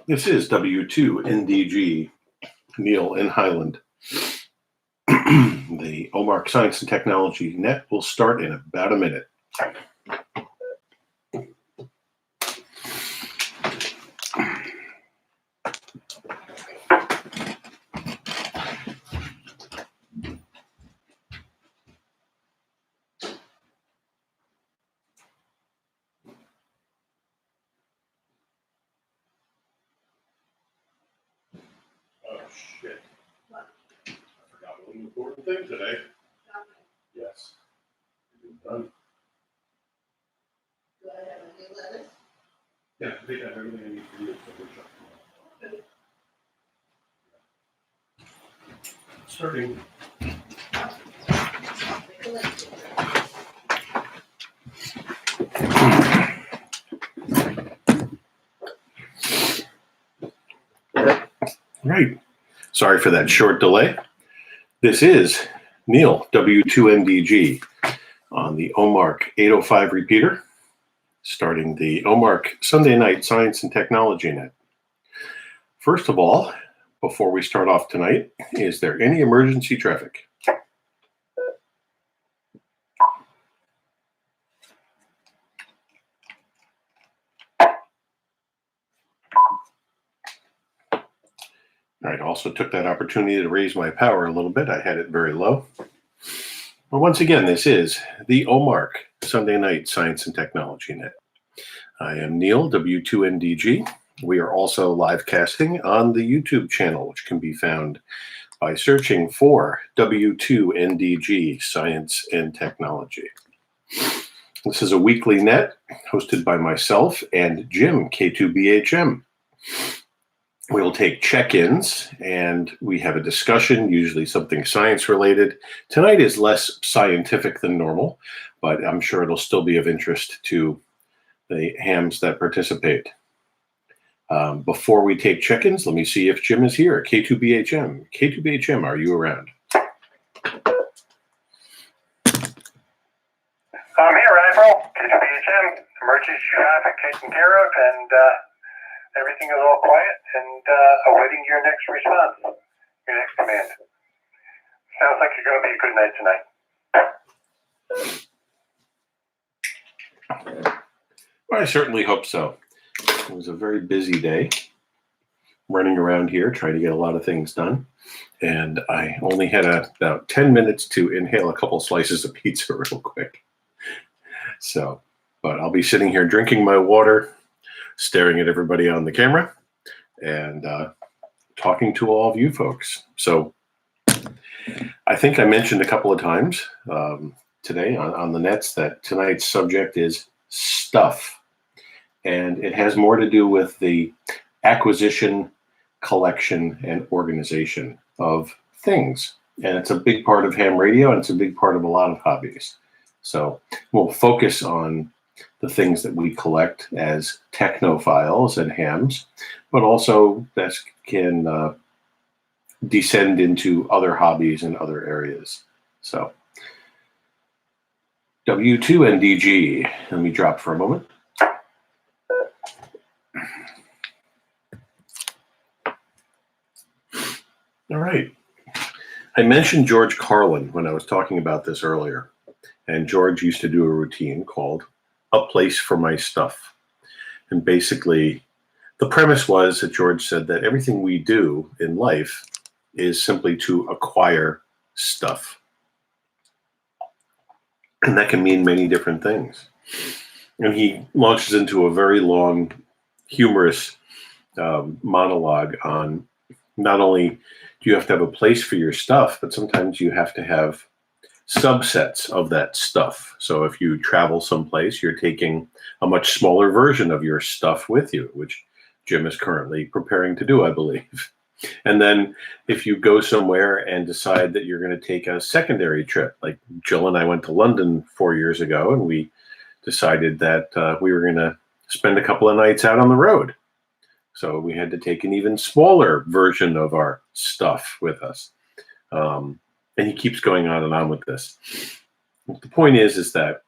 This is W2NDG, Neil in Highland. The OMARC Science and Technology Net will start in about a minute. Oh, shit. What? I forgot one important thing today. Okay. Yes. Done. Do I have a new lettuce? Yeah, I think I have everything I need for you. Okay. Starting. Right. Sorry for that short delay. This is Neil, W2NDG, on the OMARC 805 repeater, starting the OMARC Sunday Night Science and Technology Net. First of all, before we start off tonight, is there any emergency traffic? I also took that opportunity to raise my power a little bit. I had it very low. Well, once again, this is the OMARC Sunday Night Science and Technology Net. I am Neil, W2NDG. We are also live casting on the YouTube channel, which can be found by searching for W2NDG Science and Technology. This is a weekly net hosted by myself and Jim, K2BHM. We'll take check-ins and we have a discussion, usually something science related. Tonight is less scientific than normal, but I'm sure it'll still be of interest to the hams that participate. Before we take check-ins, let me see if Jim is here. K2BHM. K2BHM, are you around? I'm here, Admiral. K2BHM. Emergency traffic taken care of, and everything is all quiet, and awaiting your next response, your next command. Sounds like you're going to be a good night tonight. Well, I certainly hope so. It was a very busy day running around here trying to get a lot of things done. And I only had about 10 minutes to inhale a couple slices of pizza real quick. So, but I'll be sitting here drinking my water, staring at everybody on the camera, and talking to all of you folks. So I think I mentioned a couple of times today on the nets that tonight's subject is stuff. And it has more to do with the acquisition, collection, and organization of things. And it's a big part of ham radio, and it's a big part of a lot of hobbies. So we'll focus on the things that we collect as technophiles and hams, but also that can descend into other hobbies and other areas. So W2NDG, let me drop for a moment. All right. I mentioned George Carlin when I was talking about this earlier, and George used to do a routine called A Place for My Stuff. And basically, the premise was that George said that everything we do in life is simply to acquire stuff. And that can mean many different things. And he launches into a very long, humorous monologue on not only do you have to have a place for your stuff, but sometimes you have to have subsets of that stuff. So if you travel someplace, you're taking a much smaller version of your stuff with you, which Jim is currently preparing to do, I believe. And then if you go somewhere and decide that you're going to take a secondary trip, like Jill and I went to London 4 years ago, and we decided that we were going to spend a couple of nights out on the road. So we had to take an even smaller version of our stuff with us. And he keeps going on and on with this. The point is that,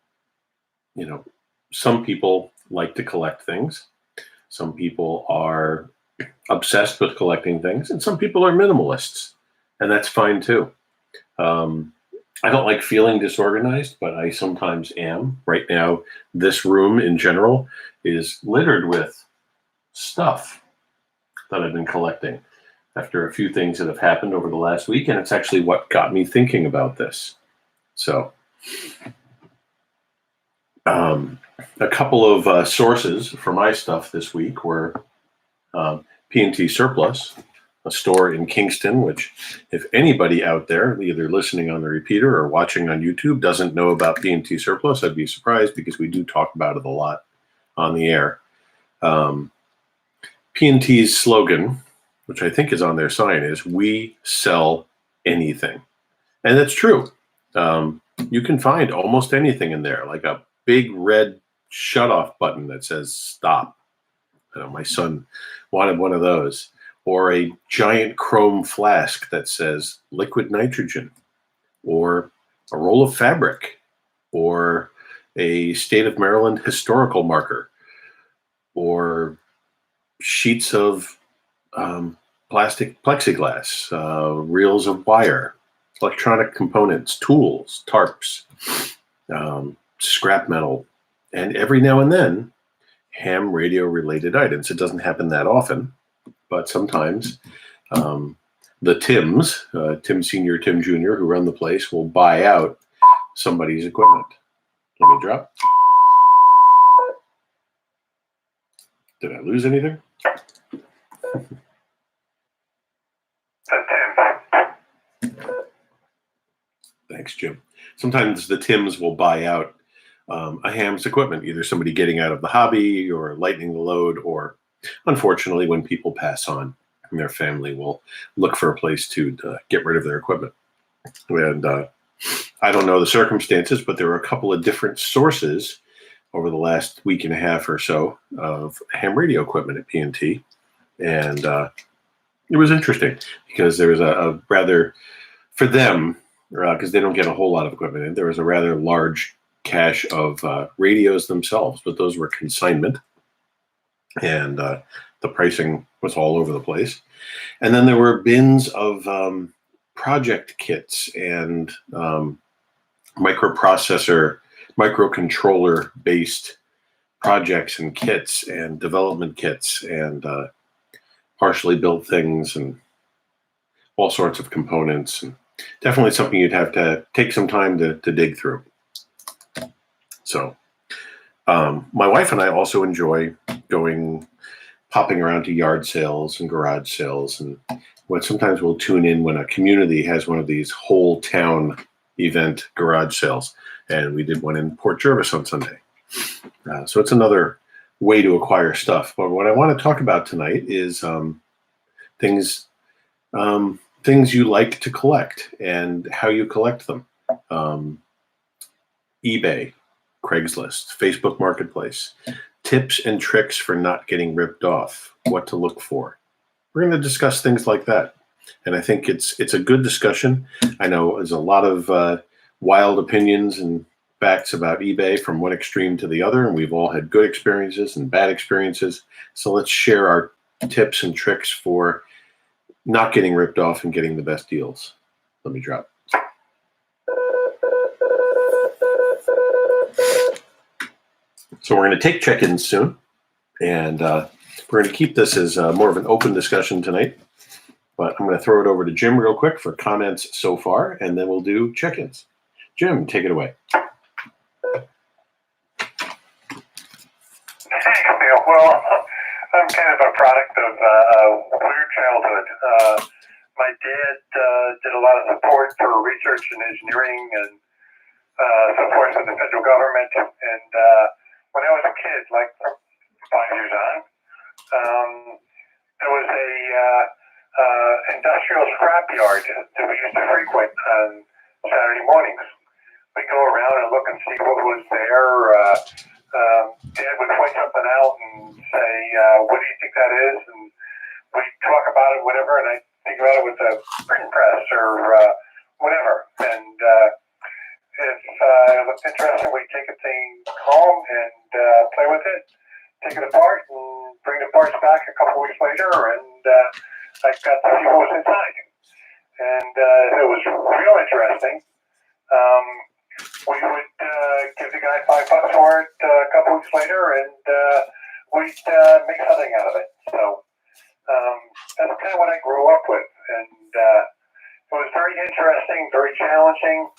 you know, some people like to collect things. Some people are obsessed with collecting things, and some people are minimalists, and that's fine too. I don't like feeling disorganized, but I sometimes am. Right now, this room in general is littered with stuff that I've been collecting after a few things that have happened over the last week, and it's actually what got me thinking about this. So, a couple of sources for my stuff this week were P&T Surplus, a store in Kingston, which if anybody out there, either listening on the repeater or watching on YouTube, doesn't know about P&T Surplus, I'd be surprised because we do talk about it a lot on the air. P&T's slogan, which I think is on their sign, is "We sell anything." And that's true. You can find almost anything in there, like a big red shut-off button that says stop. I know my son wanted one of those. Or a giant chrome flask that says liquid nitrogen, or a roll of fabric, or a state of Maryland historical marker, or sheets of plastic plexiglass, reels of wire, electronic components, tools, tarps, scrap metal, and every now and then, ham radio related items. It doesn't happen that often, but sometimes the Tims, Tim Sr., Tim Jr., who run the place, will buy out somebody's equipment. Let me drop. Did I lose anything? Thanks, Jim. Sometimes the Tims will buy out a ham's equipment, either somebody getting out of the hobby or lightening the load, or unfortunately, when people pass on, their family will look for a place to get rid of their equipment. And I don't know the circumstances, but there were a couple of different sources over the last week and a half or so of ham radio equipment at P&T. And it was interesting because there was a rather, for them, because they don't get a whole lot of equipment in, there was a rather large cache of radios themselves, but those were consignment. And the pricing was all over the place. And then there were bins of project kits and microcontroller-based projects and kits and development kits and partially built things and all sorts of components. And definitely something you'd have to take some time to dig through. So my wife and I also enjoy popping around to yard sales and garage sales, and sometimes we'll tune in when a community has one of these whole town event garage sales, and we did one in Port Jervis on Sunday. So it's another way to acquire stuff. But what I want to talk about tonight is things you like to collect and how you collect them. eBay, Craigslist, Facebook Marketplace. Tips and tricks for not getting ripped off, what to look for. We're going to discuss things like that. And I think it's a good discussion. I know there's a lot of wild opinions and facts about eBay from one extreme to the other, and we've all had good experiences and bad experiences. So let's share our tips and tricks for not getting ripped off and getting the best deals. Let me drop. So we're going to take check-ins soon, and we're going to keep this as more of an open discussion tonight. But I'm going to throw it over to Jim real quick for comments so far, and then we'll do check-ins. Jim, take it away. Well, I'm kind of a product of weird childhood. My dad did a lot of support for research and engineering and support for the federal government, and when I was a kid, like from 5 years on, there was a industrial scrapyard that we used to frequent on Saturday mornings. We'd go around and look and see what was there. Dad would point something out and say, what do you think that is? And we'd talk about it, whatever, and I'd think about it with a printing press or whatever. And if it looked interesting, we'd take a thing home and play with it, take it apart, and bring the parts back a couple weeks later and I got to see what was inside. And it was real interesting. We would give the guy $5 for it a couple weeks later, and we'd make something out of it. So that's kind of what I grew up with. And it was very interesting, very challenging.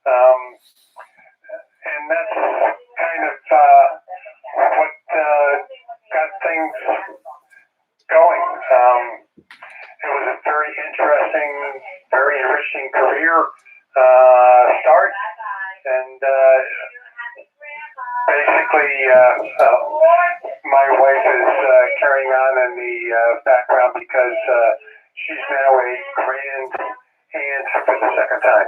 And that's kind of what got things going. It was a very interesting, very enriching career start. And basically, my wife is carrying on in the background because she's now a grand aunt for the second time.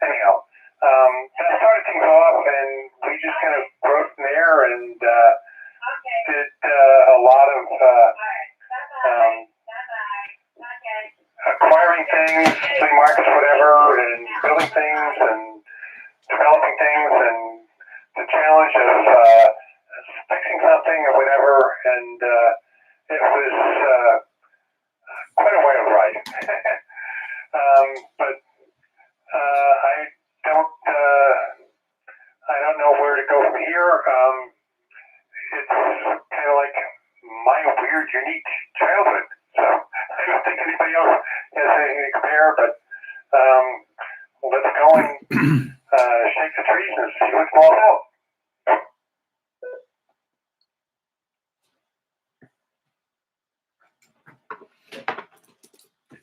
Anyhow, that started things off, and we just kind of grew from there and did a lot of acquiring things, flea markets, whatever, and building things and developing things, and the challenge of fixing something or whatever, and it was quite a wild ride. But I don't know where to go from here. It's kind of like my weird, unique childhood. So I don't think anybody else has anything to compare, but let's go and shake the trees and see what falls out.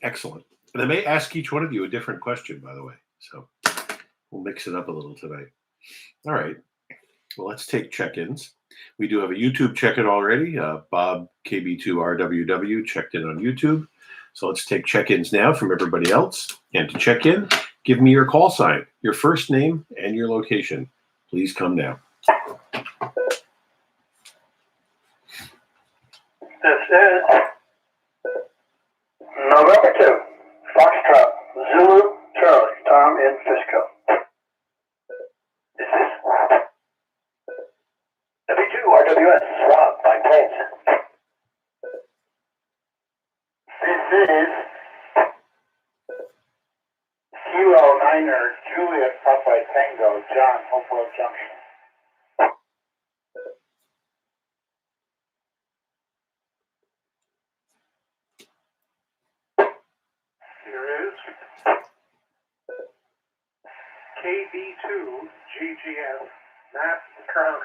Excellent. And I may ask each one of you a different question, by the way. So we'll mix it up a little tonight. All right. Well, let's take check-ins. We do have a YouTube check-in already. Bob KB2RWW checked in on YouTube. So let's take check-ins now from everybody else. And to check in, give me your call sign, your first name, and your location. Please come now. This is November 2, Foxtrot, Zulu, Charlie, Tom in Frisco. This is W2RWS, Rob, Pine Plains. This is Kilo Niner, Juliet, Papa Tango, John, Hopewell Junction. Here is KB2 GGS, Matt Crown.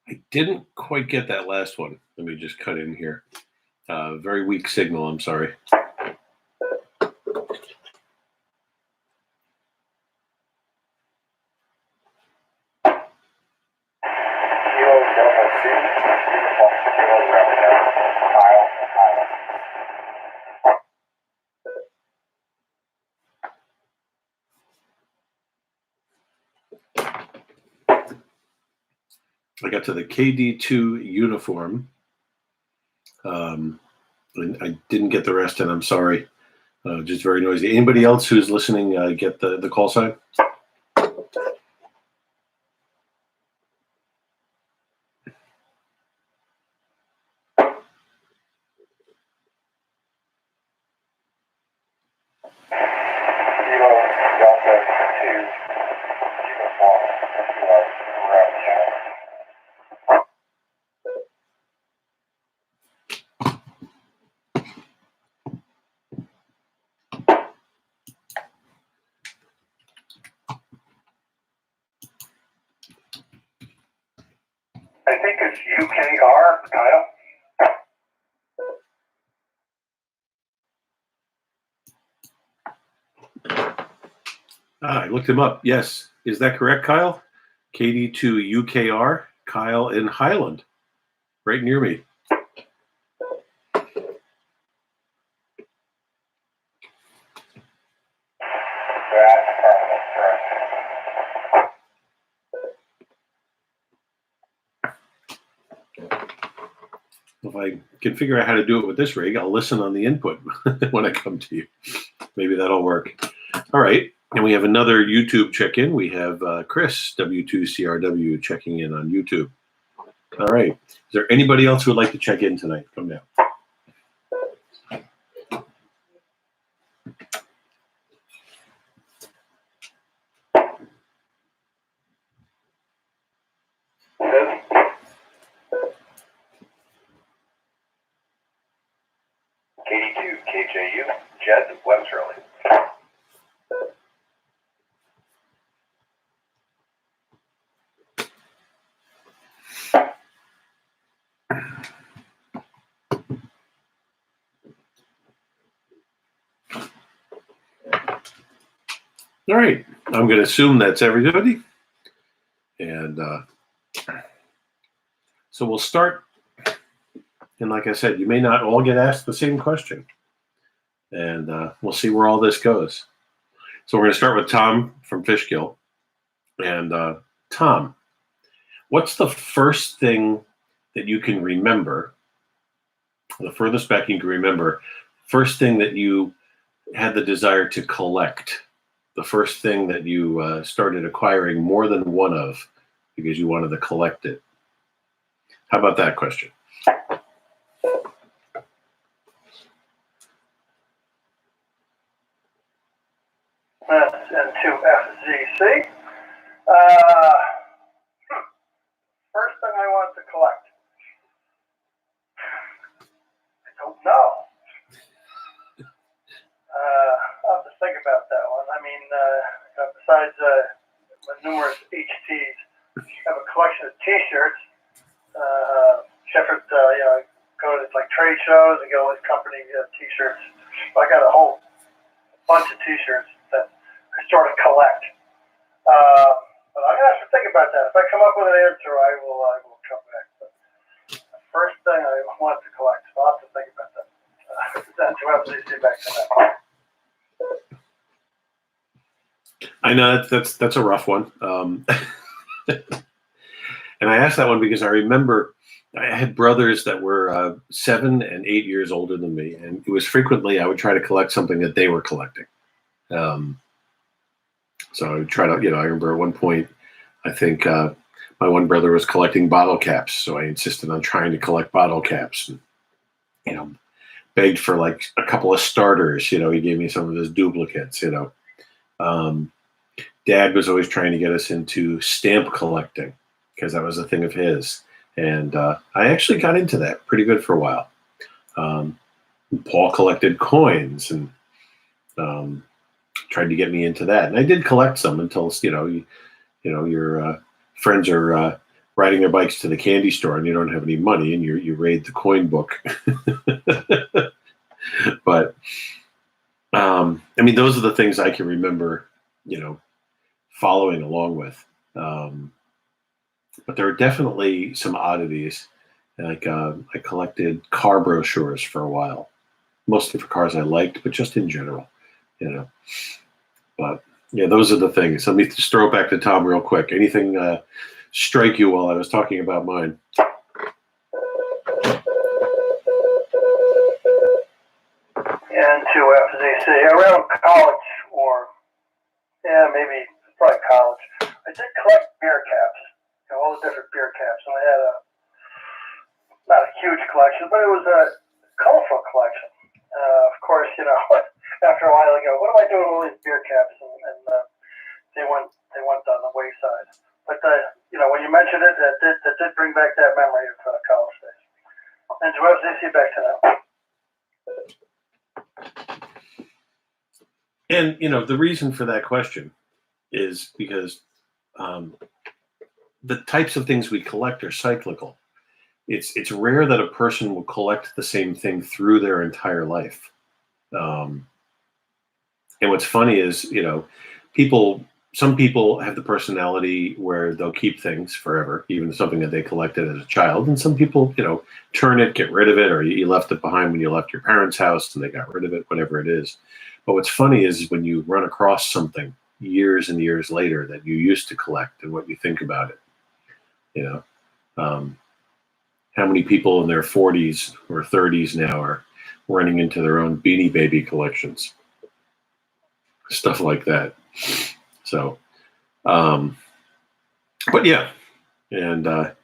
I didn't quite get that last one. Let me just cut in here. Very weak signal, I'm sorry. I got to the KD2 uniform. And I didn't get the rest, and I'm sorry. Just very noisy. Anybody else who's listening get the call sign? I think it's UKR, Kyle. I looked him up. Yes. Is that correct, Kyle? KD2 UKR, Kyle in Highland, right near me. If I can figure out how to do it with this rig, I'll listen on the input when I come to you. Maybe that'll work. All right. And we have another YouTube check-in. We have Chris, W2CRW, checking in on YouTube. All right. Is there anybody else who would like to check in tonight? Come down. KD2, KJU, Jed, Web's early. All right. I'm going to assume that's everybody. And so we'll start. And like I said, you may not all get asked the same question. And we'll see where all this goes. So we're going to start with Tom from Fishkill. And Tom, what's the first thing that you can remember, the furthest back you can remember, first thing that you had the desire to collect, the first thing that you started acquiring more than one of because you wanted to collect it? How about that question? That's N2FZC. First thing I want to collect. I don't know. I'll have to think about that one. I mean, besides my numerous HTs, I have a collection of T-shirts. Shepard, I go to like trade shows and go with company T-shirts. I got a whole bunch of T-shirts that I sort of collect. But I'm gonna have to think about that. If I come up with an answer, I will come back. But the first thing I want to collect, so I'll have to think about that. That's what I'll see back to that. I know that's a rough one. And I asked that one because I remember I had brothers that were 7 and 8 years older than me, and it was frequently I would try to collect something that they were collecting. So I would try to, I remember at one point, I think my one brother was collecting bottle caps, so I insisted on trying to collect bottle caps. And, begged for like a couple of starters. He gave me some of his duplicates. Dad was always trying to get us into stamp collecting because that was a thing of his. And I actually got into that pretty good for a while. Paul collected coins and tried to get me into that. And I did collect some until, your friends are riding their bikes to the candy store and you don't have any money and you raid the coin book. But, those are the things I can remember, following along with. But there are definitely some oddities. Like I collected car brochures for a while, mostly for cars I liked, but just in general, But yeah, those are the things. Let me just throw it back to Tom real quick. Anything strike you while I was talking about mine? And to FZC around college, or maybe probably college, I did collect beer caps. All the different beer caps, and I had not a huge collection, but it was a colorful collection. Of course, after a while I go, what am I doing with all these beer caps? And they went on the wayside. But when you mentioned it, that did bring back that memory of college days. And to FCC, back to now. And the reason for that question is because the types of things we collect are cyclical. It's rare that a person will collect the same thing through their entire life. And what's funny is, some people have the personality where they'll keep things forever, even something that they collected as a child. And some people, turn it, get rid of it, or you left it behind when you left your parents' house and they got rid of it, whatever it is. But what's funny is when you run across something years and years later that you used to collect and what you think about it. how many people in their 40s or 30s now are running into their own Beanie Baby collections, stuff like that. So, but yeah, and that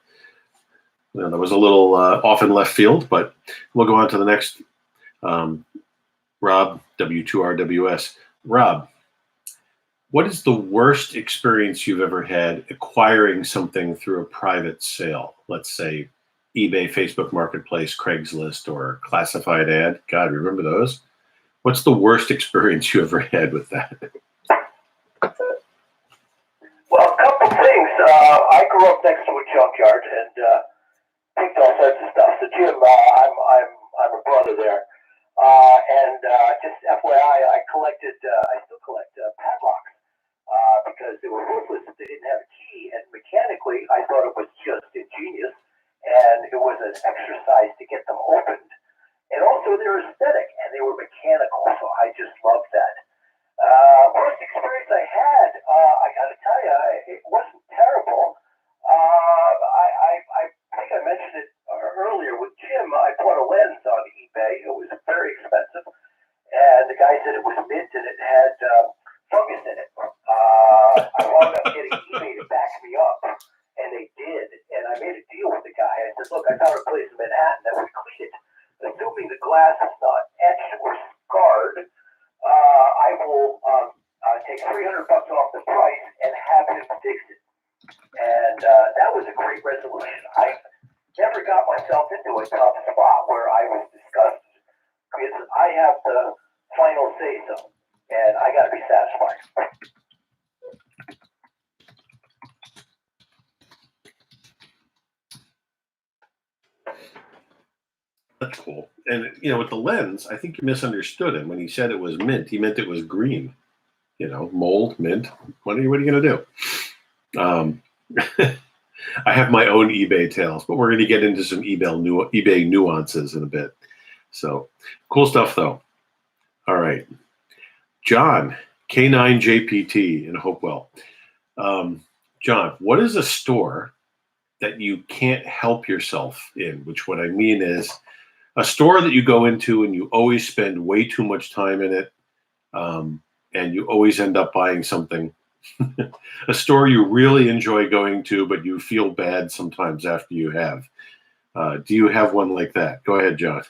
was a little off in left field, but we'll go on to the next. Rob, W2RWS. Rob, what is the worst experience you've ever had acquiring something through a private sale? Let's say eBay, Facebook Marketplace, Craigslist, or classified ad. God, remember those? What's the worst experience you ever had with that? Well, a couple things. I grew up next to a junkyard and picked all sorts of stuff. So Jim, I'm a brother there. And just FYI, I still collect padlocks because they were ruthless if they didn't have a key. And mechanically, I thought it was just ingenious, and it was an exercise to get them opened. And also, they're aesthetic, and they were mechanical, so I just loved that. Worst experience I had, I got to tell you, it wasn't terrible. I think I mentioned it earlier with Jim. I bought a lens on eBay. It was very expensive, and the guy said it was mint and it had fungus in it. I wound up getting eBay to back me up, and they did. And I made a deal with the guy. I said, "Look, I found a place in Manhattan that would clean it. Assuming the glass is not etched or scarred, I will take $300 off the price and have him fix it." And that was a great resolution. I never got myself into a tough spot where I was disgusted because I have the final say so, and I got to be satisfied. That's cool. And, with the lens, I think you misunderstood him when he said it was mint. He meant it was green. Mold, mint. What are you going to do? I have my own eBay tales, but we're going to get into some eBay nuances in a bit. So, cool stuff, though. All right. John, K9JPT in Hopewell. John, what is a store that you can't help yourself in? Which what I mean is a store that you go into and you always spend way too much time in it, and you always end up buying something. A store you really enjoy going to, but you feel bad sometimes after you have. Do you have one like that? Go ahead, John.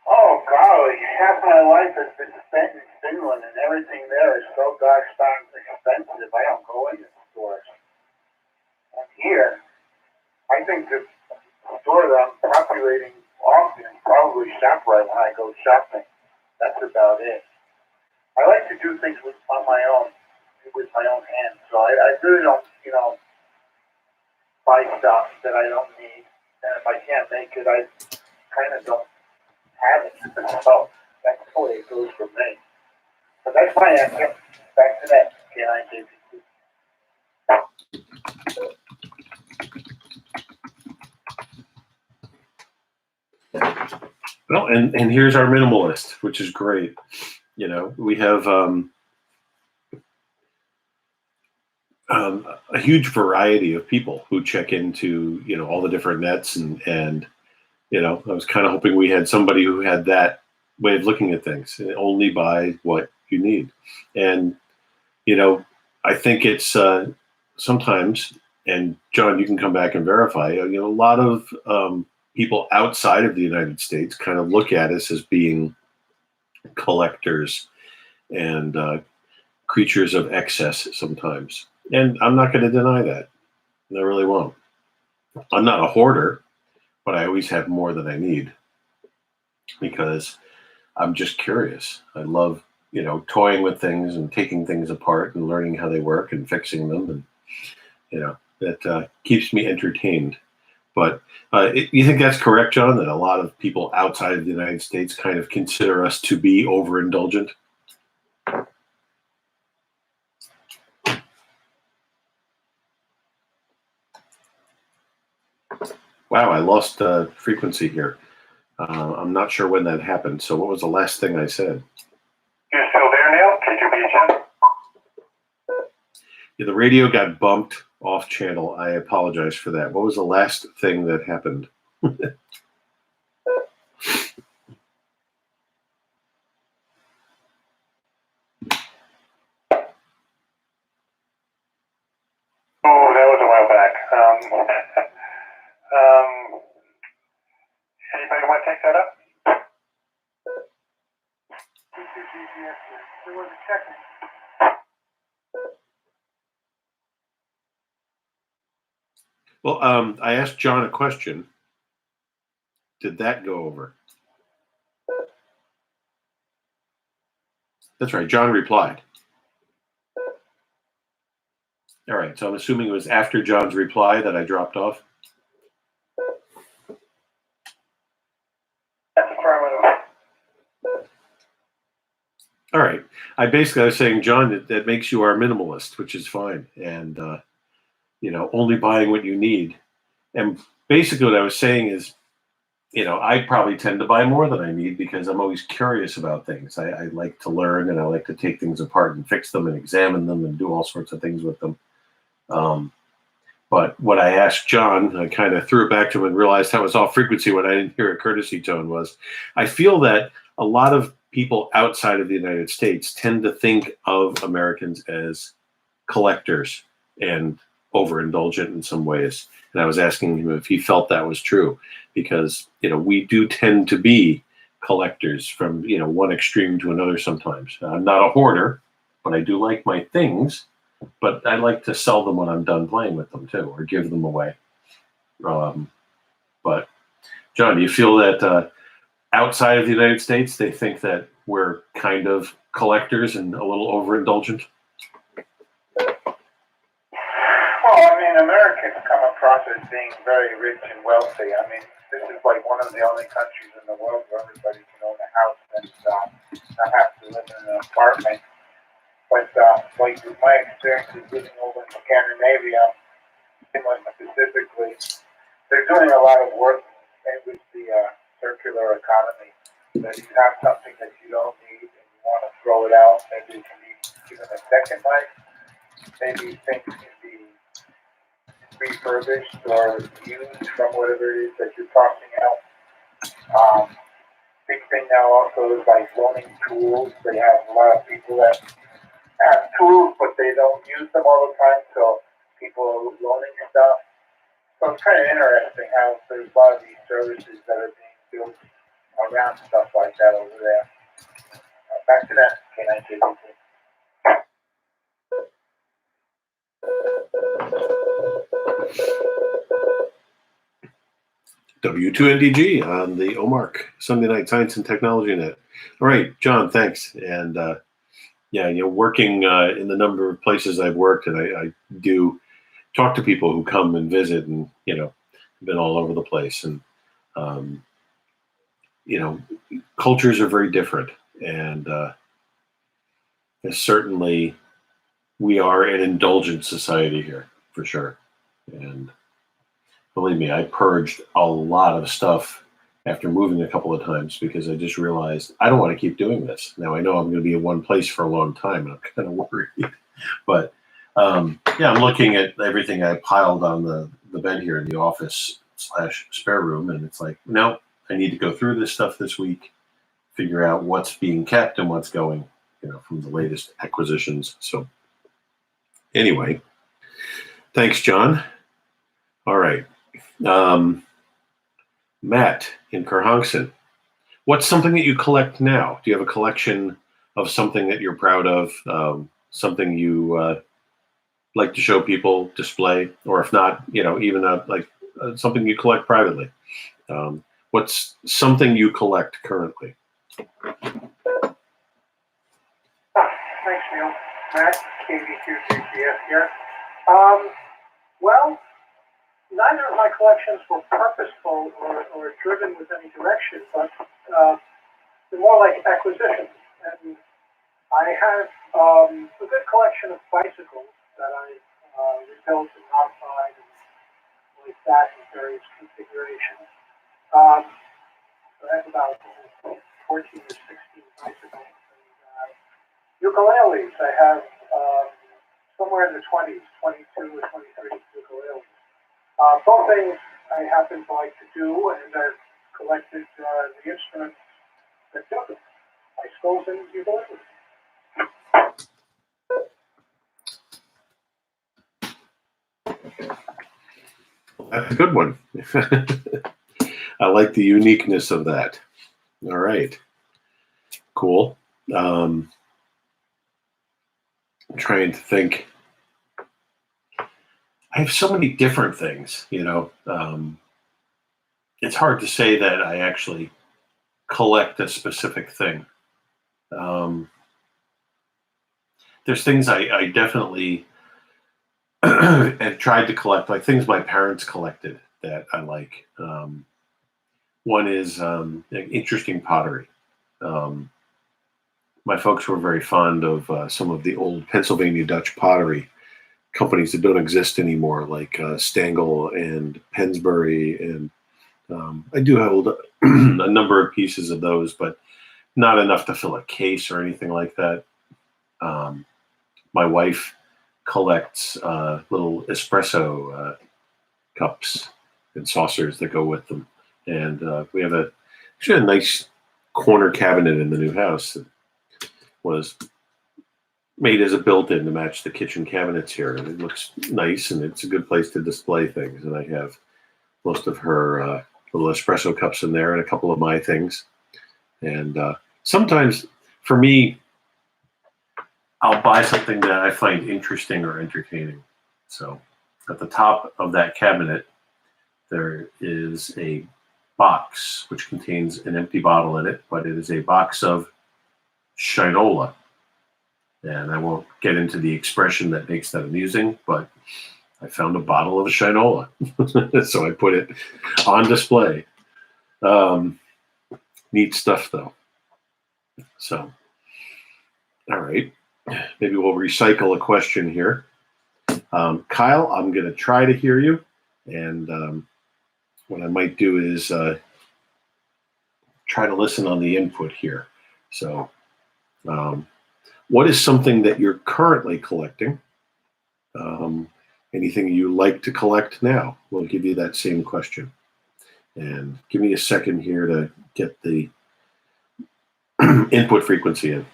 Oh, golly. Half my life has been spent in Finland, and everything there is so gosh darn expensive. I don't go into stores. And here, I think the store that I'm populating often is probably ShopRite when I go shopping. That's about it. I like to do things with my own hands. So I really don't, buy stuff that I don't need. And if I can't make it, I kind of don't have it. So that's the way it goes for me. But that's my answer. Back to that. Well, and here's our minimalist, which is great. We have a huge variety of people who check into, all the different nets. And I was kind of hoping we had somebody who had that way of looking at things and only buy what you need. And, I think it's sometimes, and John, you can come back and verify, a lot of people outside of the United States kind of look at us as being collectors and creatures of excess sometimes. And I'm not going to deny that. I really won't. I'm not a hoarder, but I always have more than I need because I'm just curious. I love, toying with things and taking things apart and learning how they work and fixing them. And, that keeps me entertained. But you think that's correct, John, that a lot of people outside of the United States kind of consider us to be overindulgent? Wow, I lost frequency here. I'm not sure when that happened. So what was the last thing I said? You're still there, Neil? KGBHM? Yeah, the radio got bumped off channel. I apologize for that. What was the last thing that happened? Oh, that was a while back. Anybody want to take that up? There was a checking. Well, I asked John a question. Did that go over? That's right. John replied. All right. So I'm assuming it was after John's reply that I dropped off. That's affirmative. All right. I was saying, John, that makes you our minimalist, which is fine. And, only buying what you need. And basically what I was saying is, I probably tend to buy more than I need because I'm always curious about things. I like to learn and I like to take things apart and fix them and examine them and do all sorts of things with them. But what I asked John, I kind of threw it back to him and realized how it was off frequency when I didn't hear a courtesy tone was, I feel that a lot of people outside of the United States tend to think of Americans as collectors and overindulgent in some ways. And I was asking him if he felt that was true, because, we do tend to be collectors from, one extreme to another sometimes. I'm not a hoarder, but I do like my things, but I like to sell them when I'm done playing with them too, or give them away. But John, do you feel that outside of the United States, they think that we're kind of collectors and a little overindulgent? Well, Americans come across as being very rich and wealthy. This is like one of the only countries in the world where everybody can own a house and not have to live in an apartment. But like with my experiences living over in Scandinavia, Finland specifically, they're doing a lot of work with the circular economy. That you have something that you don't need and you want to throw it out, maybe it can be given a second life. Maybe things can be refurbished or used from whatever it is that you're tossing out. Big thing now also is like loaning tools. They have a lot of people that have tools, but they don't use them all the time, so people are loaning stuff. So it's kind of interesting how there's a lot of these services that are being built around stuff like that over there. Back to that, K9KBC. W2NDG on the OMARC Sunday Night Science and Technology Net. All right, John, thanks. And working in the number of places I've worked, and I do talk to people who come and visit, and been all over the place, and cultures are very different, and certainly we are an indulgent society here for sure. And believe me, I purged a lot of stuff after moving a couple of times because I just realized I don't want to keep doing this. Now I know I'm going to be in one place for a long time, and I'm kind of worried. But I'm looking at everything I piled on the bed here in the office / spare room, and it's like, no, I need to go through this stuff this week, figure out what's being kept and what's going, from the latest acquisitions. So anyway, thanks, John. All right. Matt in Kerhonkson, what's something that you collect now? Do you have a collection of something that you're proud of, something you like to show people, display, or if not, even something you collect privately? What's something you collect currently? Thanks, Neil. Matt, KV2GCS here. Well, neither of my collections were purposeful or driven with any direction, but they're more like acquisitions. And I have a good collection of bicycles that I rebuilt and modified and like that in various configurations. So I have about 14 or 16 bicycles. And, ukuleles, I have somewhere in the 20s, 22 or 23 ukuleles. Both things I happen to like to do, and I've collected the instruments that do them. Bicycles and ukuleles. That's a good one. I like the uniqueness of that. All right. Cool. I'm trying to think. I have so many different things, you know. It's hard to say that I actually collect a specific thing. There's things I definitely have tried to collect, like things my parents collected that I like. One is interesting pottery. My folks were very fond of some of the old Pennsylvania Dutch pottery companies that don't exist anymore, like Stangl and Pensbury. And I do have a number of pieces of those, but not enough to fill a case or anything like that. My wife collects little espresso cups and saucers that go with them. And we have actually a nice corner cabinet in the new house that was made as a built-in to match the kitchen cabinets here. And it looks nice, and it's a good place to display things. And I have most of her little espresso cups in there and a couple of my things. And sometimes, for me, I'll buy something that I find interesting or entertaining. So at the top of that cabinet, there is a box which contains an empty bottle in it, but it is a box of Shinola. And I won't get into the expression that makes that amusing, but I found a bottle of Shinola. So I put it on display. Neat stuff, though. So, all right. Maybe we'll recycle a question here. Kyle, I'm going to try to hear you. And what I might do is try to listen on the input here. So, what is something that you're currently collecting? Anything you like to collect now? We'll give you that same question. And give me a second here to get the input frequency in.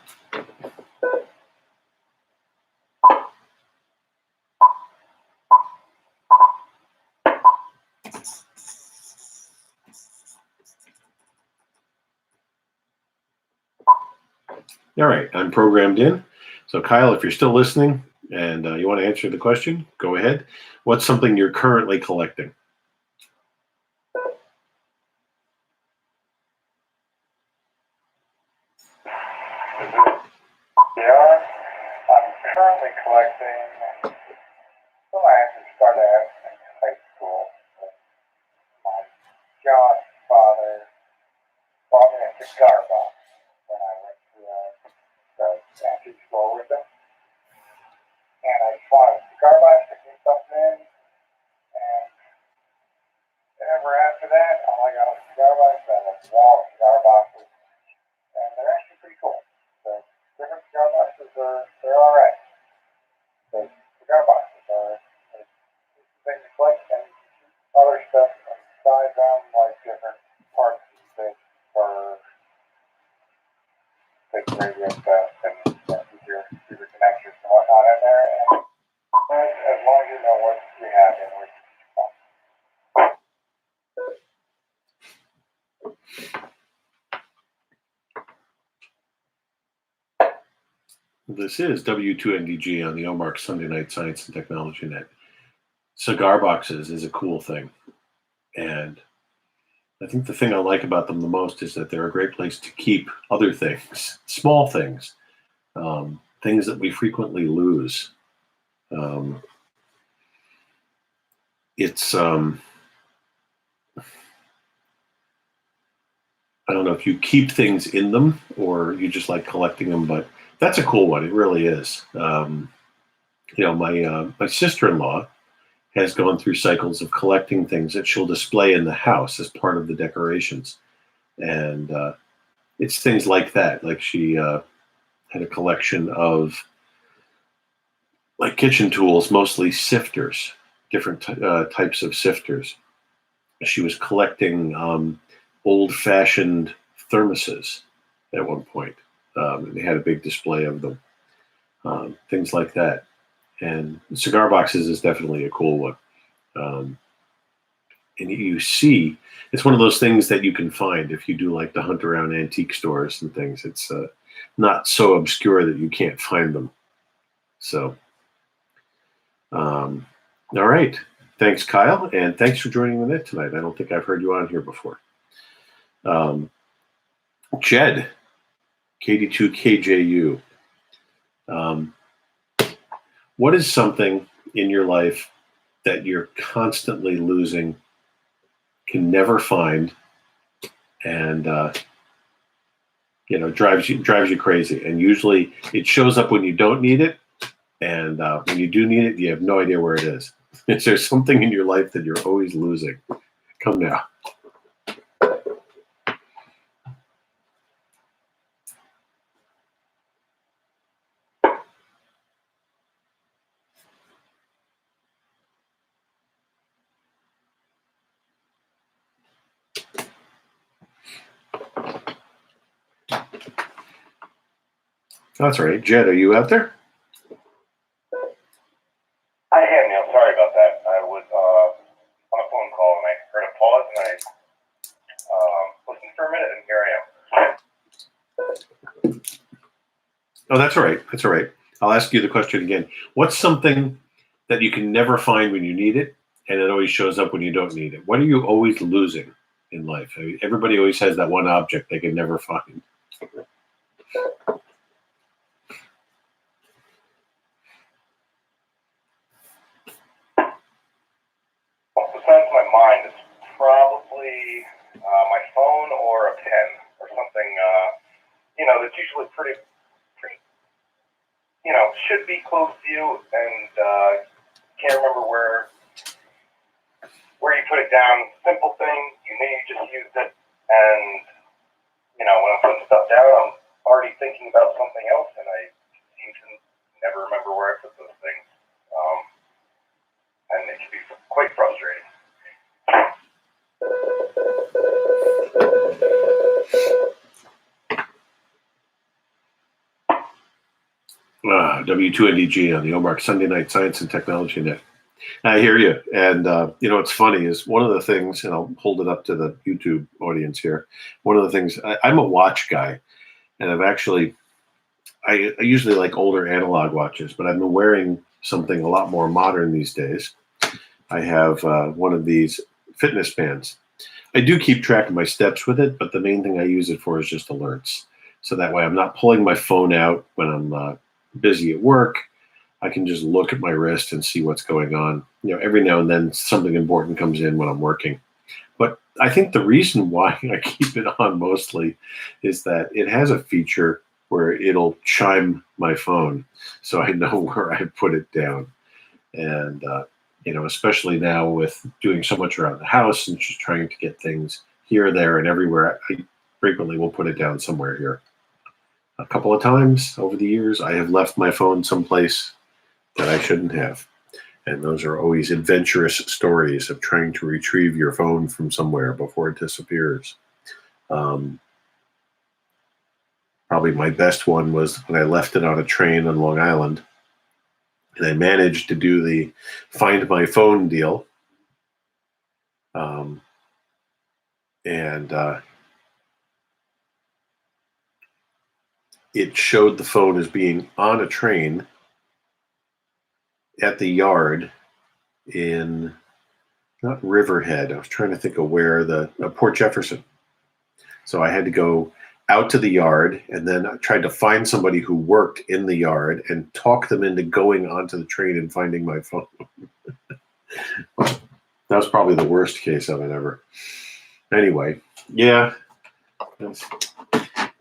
All right, I'm programmed in. So Kyle, if you're still listening and you want to answer the question, go ahead. What's something you're currently collecting? Yeah, I'm currently collecting. Well, I actually started out in high school. My godfather bought me a cigar box when I went to the antique store with him. And I bought a cigar box to keep something in. And ever after that, all I got was a cigar box. I have a wall of cigar boxes. And they're actually pretty cool. The different cigar boxes they're all right. The cigar boxes are things to collect, and other stuff inside them, like different parts of the thing for big radio stuff and keep your connectors and whatnot in there. And as long as you know what you have in which This is W2NDG on the OMARC Sunday Night Science and Technology Net. Cigar boxes is a cool thing. And I think the thing I like about them the most is that they're a great place to keep other things, small things, things that we frequently lose. It's, I don't know if you keep things in them or you just like collecting them, but that's a cool one. It really is. My sister-in-law has gone through cycles of collecting things that she'll display in the house as part of the decorations. And it's things like that. Like she had a collection of like kitchen tools, mostly sifters, different types of sifters. She was collecting old-fashioned thermoses at one point. They had a big display of them, things like that. And cigar boxes is definitely a cool one. And you see, it's one of those things that you can find if you do like to hunt around antique stores and things. It's not so obscure that you can't find them. So, all right. Thanks, Kyle, and thanks for joining the net tonight. I don't think I've heard you on here before. Jed, KD2KJU. What is something in your life that you're constantly losing, can never find, and drives you crazy? And usually it shows up when you don't need it, and when you do need it, you have no idea where it is. Is there something in your life that you're always losing? Come now. That's all right. Jed, are you out there? I am, Neil. Sorry about that. I was on a phone call and I heard a pause and I listened for a minute and here I am. Oh, that's all right. That's all right. I'll ask you the question again. What's something that you can never find when you need it, and it always shows up when you don't need it? What are you always losing in life? I mean, everybody always has that one object they can never find. Well, besides my mind, it's probably my phone or a pen or something, that's usually pretty, should be close to you and can't remember where you put it down. Simple thing, you just used it, and when I'm putting stuff down, I'm already thinking about something else, and I seem to never remember where I put those things, and it can be quite frustrating. W2NDG on the OMARC Sunday Night Science and Technology Net. I hear you. And, what's funny is one of the things, and I'll hold it up to the YouTube audience here. One of the things, I'm a watch guy, and I usually like older analog watches, but I've been wearing something a lot more modern these days. I have one of these fitness bands. I do keep track of my steps with it, but the main thing I use it for is just alerts. So that way I'm not pulling my phone out when I'm busy at work. I can just look at my wrist and see what's going on. Every now and then something important comes in when I'm working. But I think the reason why I keep it on mostly is that it has a feature where it'll chime my phone so I know where I put it down. And, especially now with doing so much around the house and just trying to get things here, there, and everywhere, I frequently will put it down somewhere here. A couple of times over the years, I have left my phone someplace that I shouldn't have. And those are always adventurous stories of trying to retrieve your phone from somewhere before it disappears. Probably my best one was when I left it on a train on Long Island. And I managed to do the Find My Phone deal. It showed the phone as being on a train at the yard in, not Riverhead, I was trying to think of where, Port Jefferson. So I had to go out to the yard, and then I tried to find somebody who worked in the yard and talk them into going onto the train and finding my phone. That was probably the worst case of it ever. Anyway, yeah.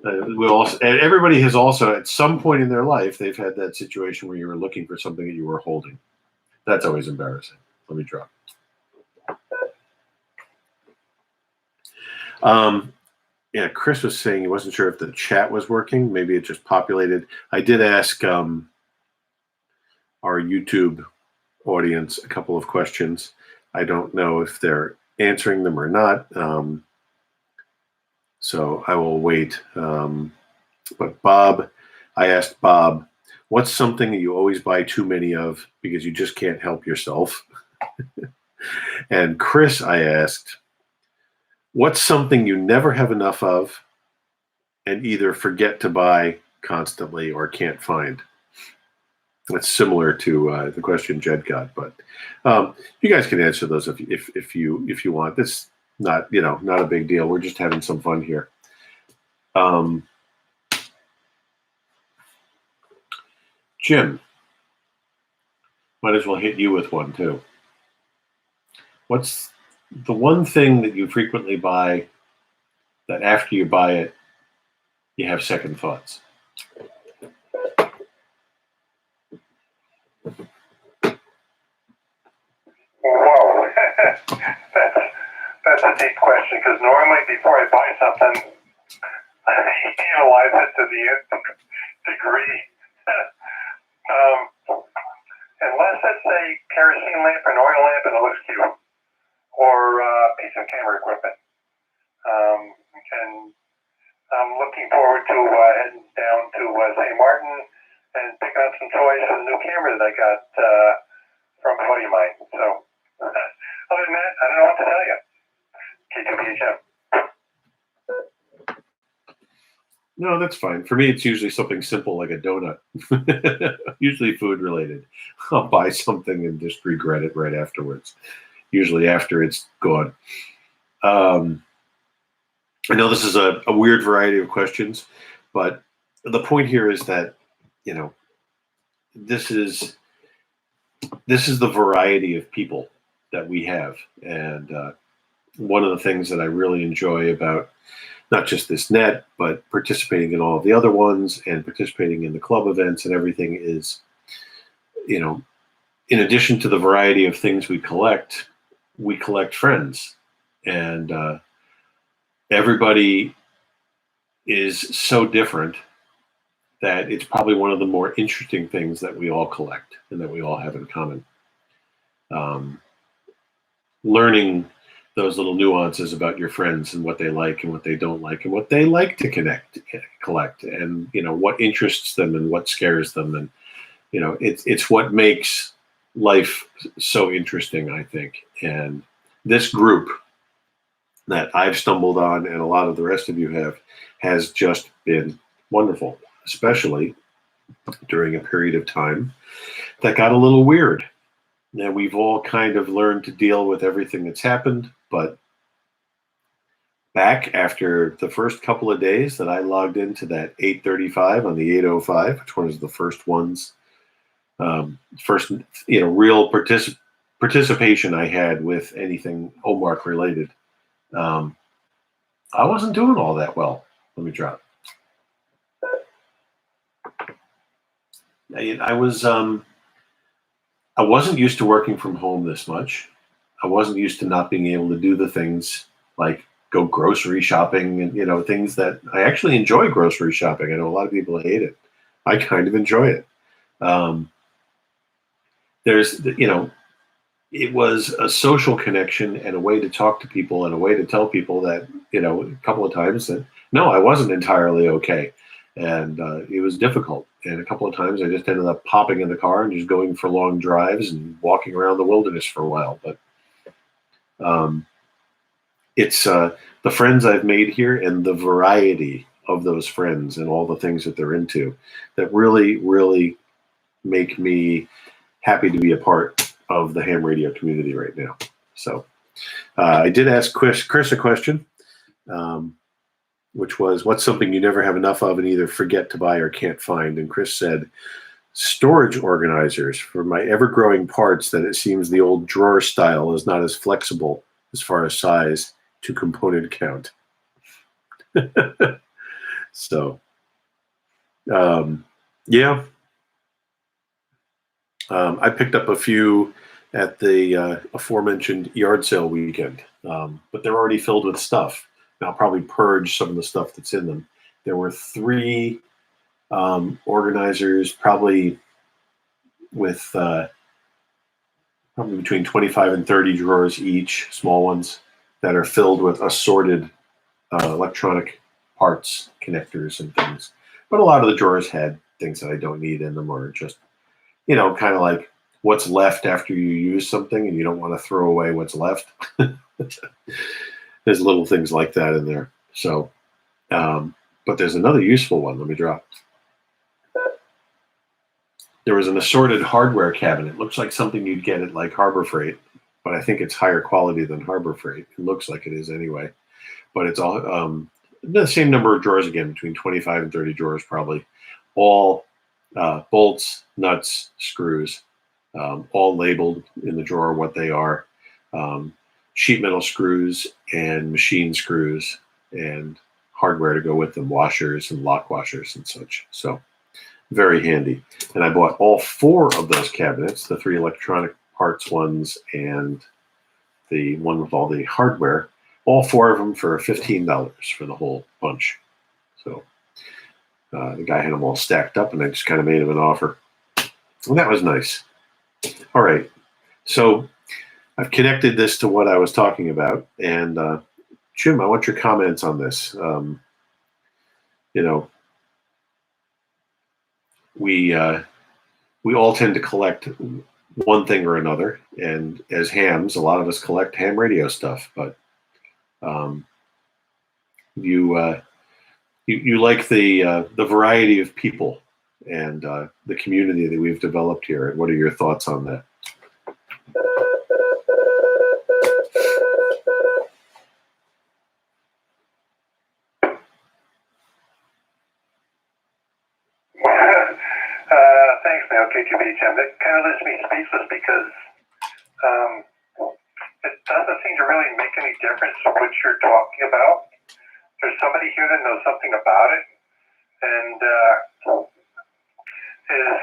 Everybody has also, at some point in their life, they've had that situation where you were looking for something that you were holding. That's always embarrassing. Let me drop. Chris was saying he wasn't sure if the chat was working. Maybe it just populated. I did ask our YouTube audience a couple of questions. I don't know if they're answering them or not, so I will wait. But Bob, I asked Bob, what's something that you always buy too many of because you just can't help yourself? And Chris, I asked, what's something you never have enough of and either forget to buy constantly or can't find? That's similar to the question Jed got, but you guys can answer those if you want. This not a big deal. We're just having some fun here. Jim, might as well hit you with one too. What's the one thing that you frequently buy that after you buy it, you have second thoughts? Whoa, that's a deep question, because normally before I buy something, I analyze it to the nth degree. Unless it's a kerosene lamp, an oil lamp, and it looks cute, or a piece of camera equipment. And I'm looking forward to heading down to St. Martin and picking up some toys for the new camera that I got from a buddy of mine. So, other than that, I don't know what to tell you. K2BHM. No, that's fine. For me, it's usually something simple like a donut. Usually food related. I'll buy something and just regret it right afterwards. Usually after it's gone. I know this is a weird variety of questions, but the point here is that, this is the variety of people that we have. And one of the things that I really enjoy about not just this net, but participating in all of the other ones and participating in the club events and everything is, in addition to the variety of things we collect friends. And everybody is so different that it's probably one of the more interesting things that we all collect and that we all have in common. Learning those little nuances about your friends and what they like and what they don't like and what they like to collect and, what interests them and what scares them. And, it's what makes life so interesting, I think. And this group that I've stumbled on and a lot of the rest of you have has just been wonderful, especially during a period of time that got a little weird. Now, we've all kind of learned to deal with everything that's happened, but back after the first couple of days that I logged into that 835 on the 805, which was the first ones, real participation I had with anything OMARC related, I wasn't doing all that well. Let me drop. I wasn't used to working from home this much. I wasn't used to not being able to do the things like go grocery shopping and, things that I actually enjoy grocery shopping. I know a lot of people hate it. I kind of enjoy it. It was a social connection and a way to talk to people and a way to tell people that, a couple of times that, no, I wasn't entirely okay. And it was difficult. And a couple of times I just ended up popping in the car and just going for long drives and walking around the wilderness for a while. But it's the friends I've made here and the variety of those friends and all the things that they're into that really, really make me happy to be a part of the ham radio community right now. So I did ask Chris a question, which was, what's something you never have enough of and either forget to buy or can't find? And Chris said, storage organizers for my ever-growing parts that it seems the old drawer style is not as flexible as far as size to component count. So, yeah. I picked up a few at the aforementioned yard sale weekend, but they're already filled with stuff. And I'll probably purge some of the stuff that's in them. There were 3 organizers, probably with probably between 25 and 30 drawers each, small ones, that are filled with assorted electronic parts, connectors, and things. But a lot of the drawers had things that I don't need in them, or just, kind of like what's left after you use something and you don't want to throw away what's left. There's little things like that in there. So, but there's another useful one. Let me drop. There was an assorted hardware cabinet. Looks like something you'd get at like Harbor Freight, but I think it's higher quality than Harbor Freight. It looks like it is anyway. But it's all the same number of drawers again, between 25 and 30 drawers probably. All bolts, nuts, screws, all labeled in the drawer what they are. Sheet metal screws and machine screws and hardware to go with them, washers and lock washers and such. So very handy. And I bought all 4 of those cabinets, the 3 electronic parts ones and the one with all the hardware, all 4 of them for $15 for the whole bunch. So the guy had them all stacked up, and I just kind of made him an offer. And that was nice. All right. So I've connected this to what I was talking about. And Jim, I want your comments on this. We all tend to collect one thing or another, and as hams, a lot of us collect ham radio stuff. But you like the variety of people and the community that we've developed here. And what are your thoughts on that? Thanks, man. KTBHM. That kind of leaves me speechless because it doesn't seem to really make any difference what you're talking about. There's somebody here that knows something about it and is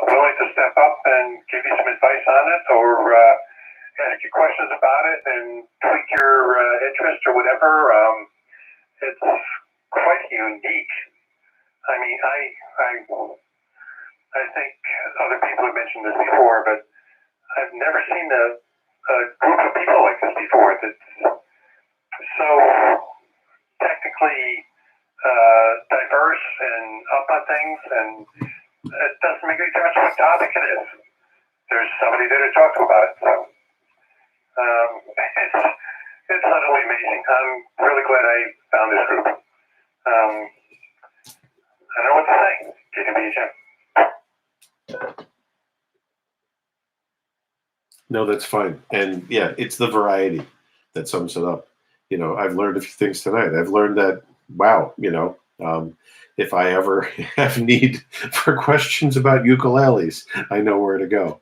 willing to step up and give you some advice on it, or ask you questions about it and tweak your interest or whatever. It's quite unique. I mean, I think other people have mentioned this before, but I've never seen a group of people like this before that's so technically diverse and up on things, and it doesn't make any difference what topic it is. There's somebody there to talk to about it. So it's utterly amazing. I'm really glad I found this group. I don't know what to say. KTBHM. No, that's fine. And yeah, it's the variety that sums it up. I've learned a few things tonight. I've learned that, wow, if I ever have need for questions about ukuleles, I know where to go.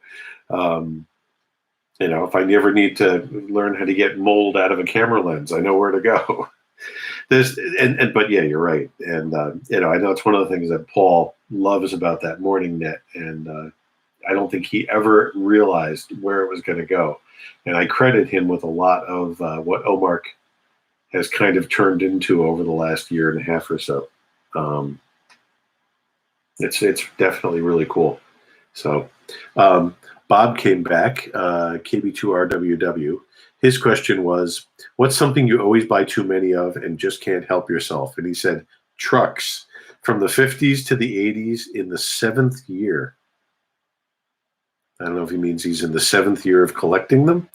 If I ever need to learn how to get mold out of a camera lens, I know where to go. But yeah, you're right. And, I know it's one of the things that Paul loves about that morning net. And I don't think he ever realized where it was going to go. And I credit him with a lot of what OMARC has kind of turned into over the last year and a half or so. It's definitely really cool. So Bob came back, KB2RWW. His question was, what's something you always buy too many of and just can't help yourself? And he said, trucks from the 50s to the 80s in the 7th year. I don't know if he means he's in the 7th year of collecting them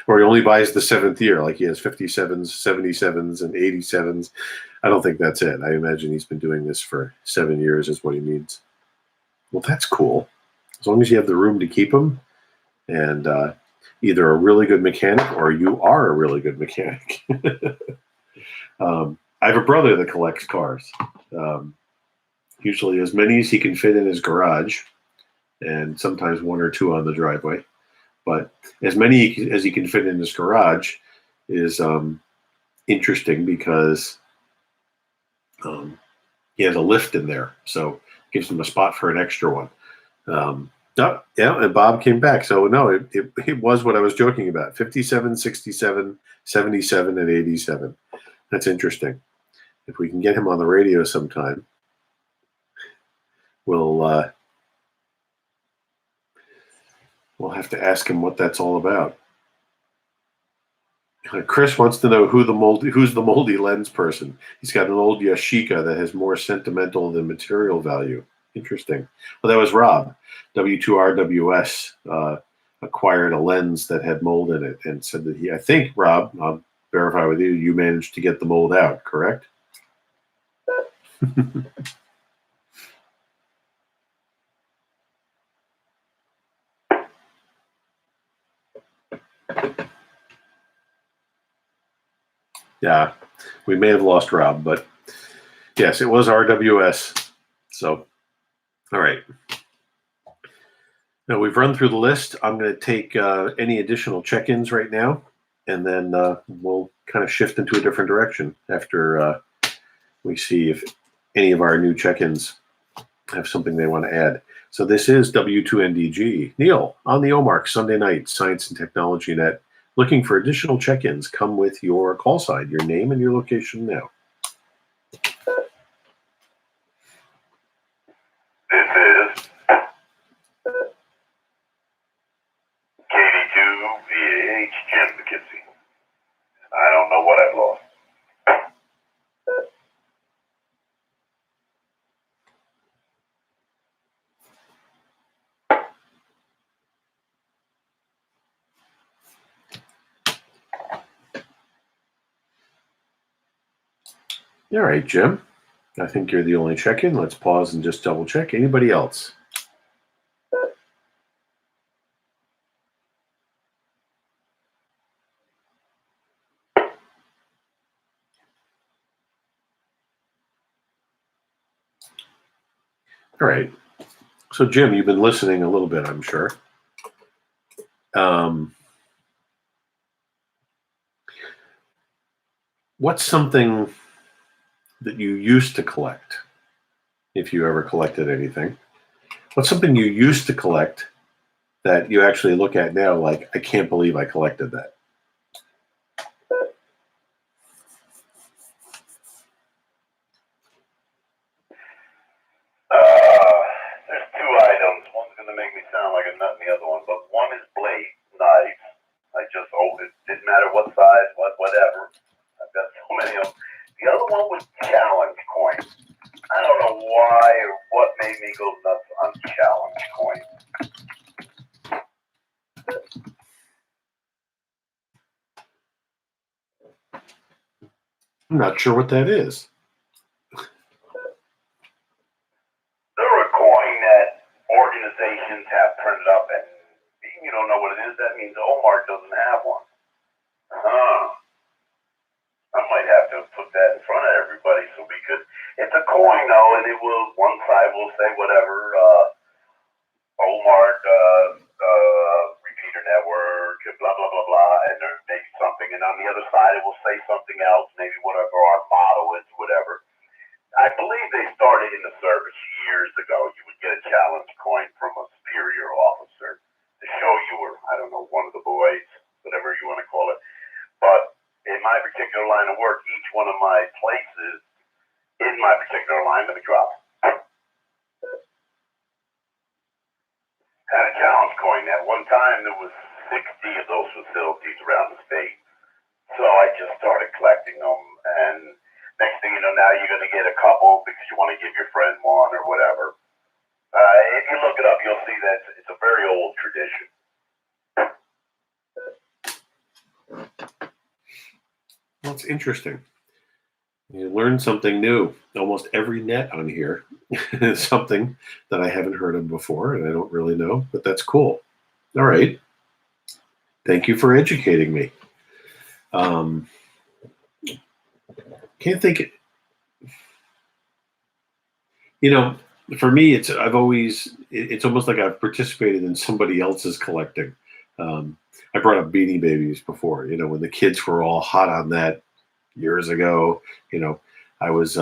or he only buys the 7th year, like he has 57s, 77s, and 87s. I don't think that's it. I imagine he's been doing this for 7 years is what he means. Well, that's cool. As long as you have the room to keep them and either a really good mechanic or you are a really good mechanic. I have a brother that collects cars. Usually as many as he can fit in his garage, and sometimes 1 or 2 on the driveway. But as many as he can fit in his garage is interesting because he has a lift in there. So it gives him a spot for an extra one. And Bob came back. So no, it was what I was joking about. 57, 67, 77, and 87. That's interesting. If we can get him on the radio sometime, we'll We'll have to ask him what that's all about. Chris wants to know who's the moldy lens person. He's got an old Yashica that has more sentimental than material value. Interesting. Well, that was Rob. W2RWS acquired a lens that had mold in it and said that I think, Rob, I'll verify with you, you managed to get the mold out, correct? Yeah, we may have lost Rob, but yes, it was RWS. So, all right. Now we've run through the list. I'm going to take any additional check-ins right now, and then we'll kind of shift into a different direction after we see if any of our new check-ins have something they want to add. So this is W2NDG. Neil, on the OMARC Sunday night, Science and Technology Net. Looking for additional check-ins. Come with your call sign, your name, and your location now. This is KD2VAH Jim McKinsey. I don't know what I've lost. All right, Jim. I think you're the only check-in. Let's pause and just double check. Anybody else? All right. So, Jim, you've been listening a little bit, I'm sure. What's something that you used to collect, if you ever collected anything? What's something you used to collect that you actually look at now like, I can't believe I collected that? There's two items. One's going to make me sound like a nut in the other one, but one is blade knives. I just owned it. Didn't matter what size, whatever. I've got so many of them. The other one was challenge coins. I don't know why or what made me go nuts on challenge coins. I'm not sure what that is. They're a coin that organizations have printed up, and you don't know what it is. That means OMARC doesn't have one. I might have to put that in front of everybody so we could. It's a coin though, and it will. One side will say whatever OMARC repeater network, blah blah blah blah, and there may be something, and on the other side it will say something else, maybe whatever our motto is, whatever. I believe they started in the service years ago. You would get a challenge coin from a superior officer to show you were, I don't know, one of the boys, whatever you want to call it. But in my particular line of work, each one of my places in my particular line, let me drop. Had a challenge coin. At one time, there was 60 of those facilities around the state. So I just started collecting them, and next thing you know, now you're going to get a couple because you want to give your friend one or whatever. If you look it up, you'll see that it's a very old tradition. Well, it's interesting. You learn something new. Almost every net on here is something that I haven't heard of before, and I don't really know, but that's cool. All right. Thank you for educating me. Can't think. For me, it's almost like I've participated in somebody else's collecting. I brought up Beanie Babies before. When the kids were all hot on that years ago. I was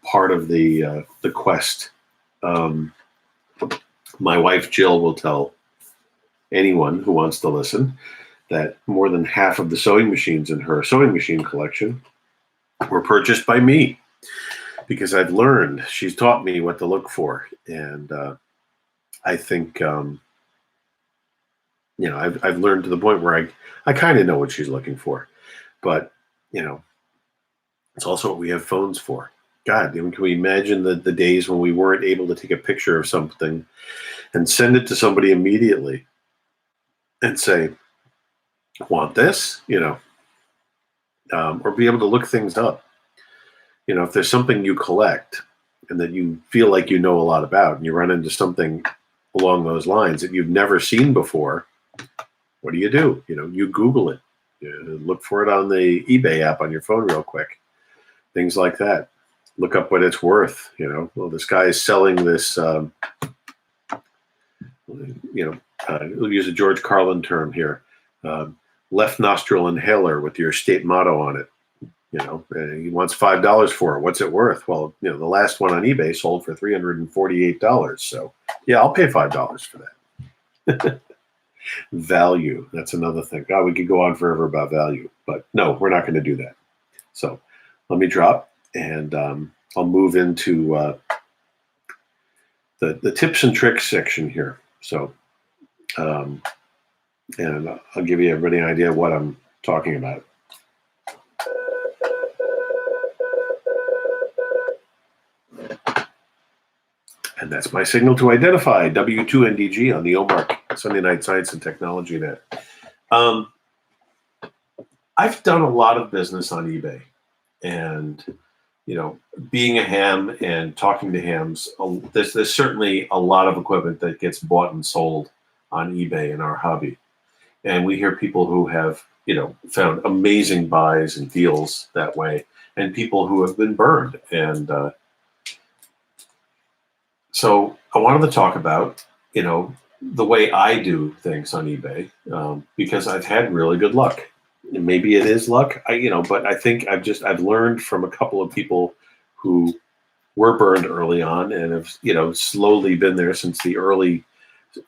part of the quest. My wife Jill will tell anyone who wants to listen that more than half of the sewing machines in her sewing machine collection were purchased by me because I've learned. She's taught me what to look for, and I think you know, I've learned to the point where I kind of know what she's looking for, but you know, it's also what we have phones for. God, I mean, can we imagine the days when we weren't able to take a picture of something and send it to somebody immediately and say, want this, you know, or be able to look things up. You know, if there's something you collect and that you feel like you know a lot about, and you run into something along those lines that you've never seen before, what do? You know, you Google it, you look for it on the eBay app on your phone real quick, things like that. Look up what it's worth. You know, well, this guy is selling this, we'll use a George Carlin term here, left nostril inhaler with your state motto on it. You know, he wants $5 for it. What's it worth? Well, you know, the last one on eBay sold for $348. So, yeah, I'll pay $5 for that. Value. That's another thing. God, we could go on forever about value, but no, we're not going to do that. So, let me drop, and I'll move into the tips and tricks section here. So, and I'll give you everybody an idea of what I'm talking about. And that's my signal to identify, W2NDG on the OMARC, Sunday Night Science and Technology Net. I've done a lot of business on eBay. And, you know, being a ham and talking to hams, there's certainly a lot of equipment that gets bought and sold on eBay in our hobby. And we hear people who have, you know, found amazing buys and deals that way, and people who have been burned. And so I wanted to talk about, you know, the way I do things on eBay, because I've had really good luck. Maybe it is luck, but I think I've learned from a couple of people who were burned early on and have, you know, slowly been there since the early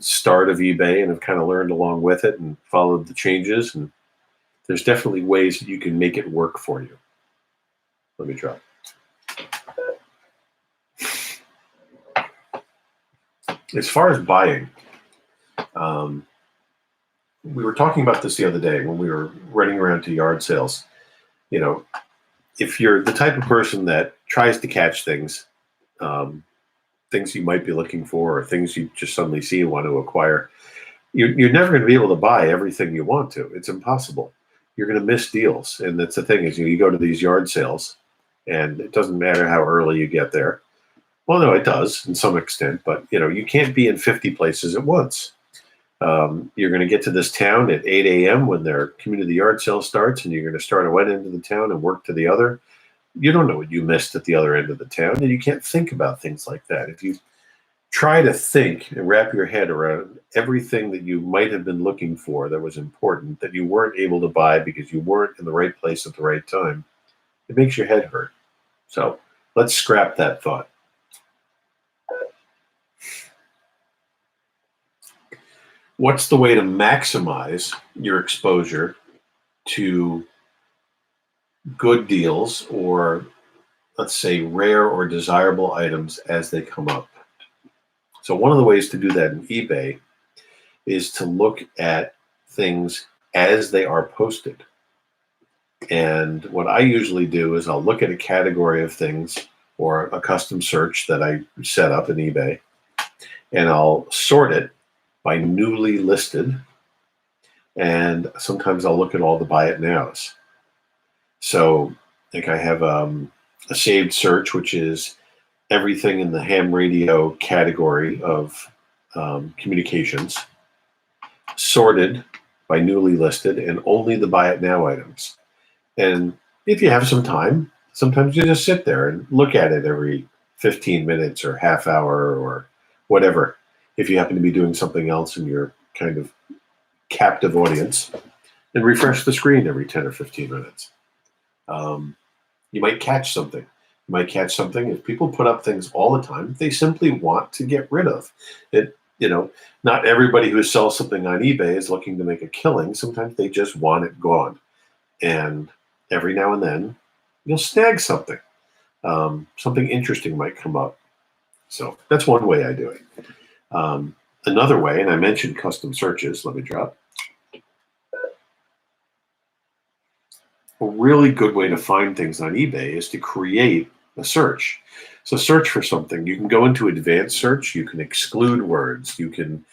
start of eBay and have kind of learned along with it and followed the changes. And there's definitely ways that you can make it work for you. Let me try. As far as buying, we were talking about this the other day when we were running around to yard sales. You know, if you're the type of person that tries to catch things, things you might be looking for, or things you just suddenly see and want to acquire, you're never going to be able to buy everything you want to. It's impossible. You're going to miss deals. And that's the thing is, you go to these yard sales, and it doesn't matter how early you get there. Well, no, it does in some extent, but you know, you can't be in 50 places at once. You're going to get to this town at 8 a.m. when their community yard sale starts, and you're going to start at one end of the town and work to the other. You don't know what you missed at the other end of the town, and you can't think about things like that. If you try to think and wrap your head around everything that you might have been looking for that was important that you weren't able to buy because you weren't in the right place at the right time, it makes your head hurt. So let's scrap that thought. What's the way to maximize your exposure to good deals, or let's say rare or desirable items as they come up? So one of the ways to do that in eBay is to look at things as they are posted. And what I usually do is I'll look at a category of things or a custom search that I set up in eBay, and I'll sort it by newly listed, and sometimes I'll look at all the buy it nows. So I think I have a saved search, which is everything in the ham radio category of communications, sorted by newly listed, and only the buy it now items. And if you have some time, sometimes you just sit there and look at it every 15 minutes or half hour or whatever. If you happen to be doing something else in your kind of captive audience, and refresh the screen every 10 or 15 minutes. You might catch something. If people put up things all the time, they simply want to get rid of it. You know, not everybody who sells something on eBay is looking to make a killing. Sometimes they just want it gone. And every now and then you'll snag something. Something interesting might come up. So that's one way I do it. Another way, and I mentioned custom searches, let me drop. a really good way to find things on eBay is to create a search. So search for something. You can go into advanced search. You can exclude words. You can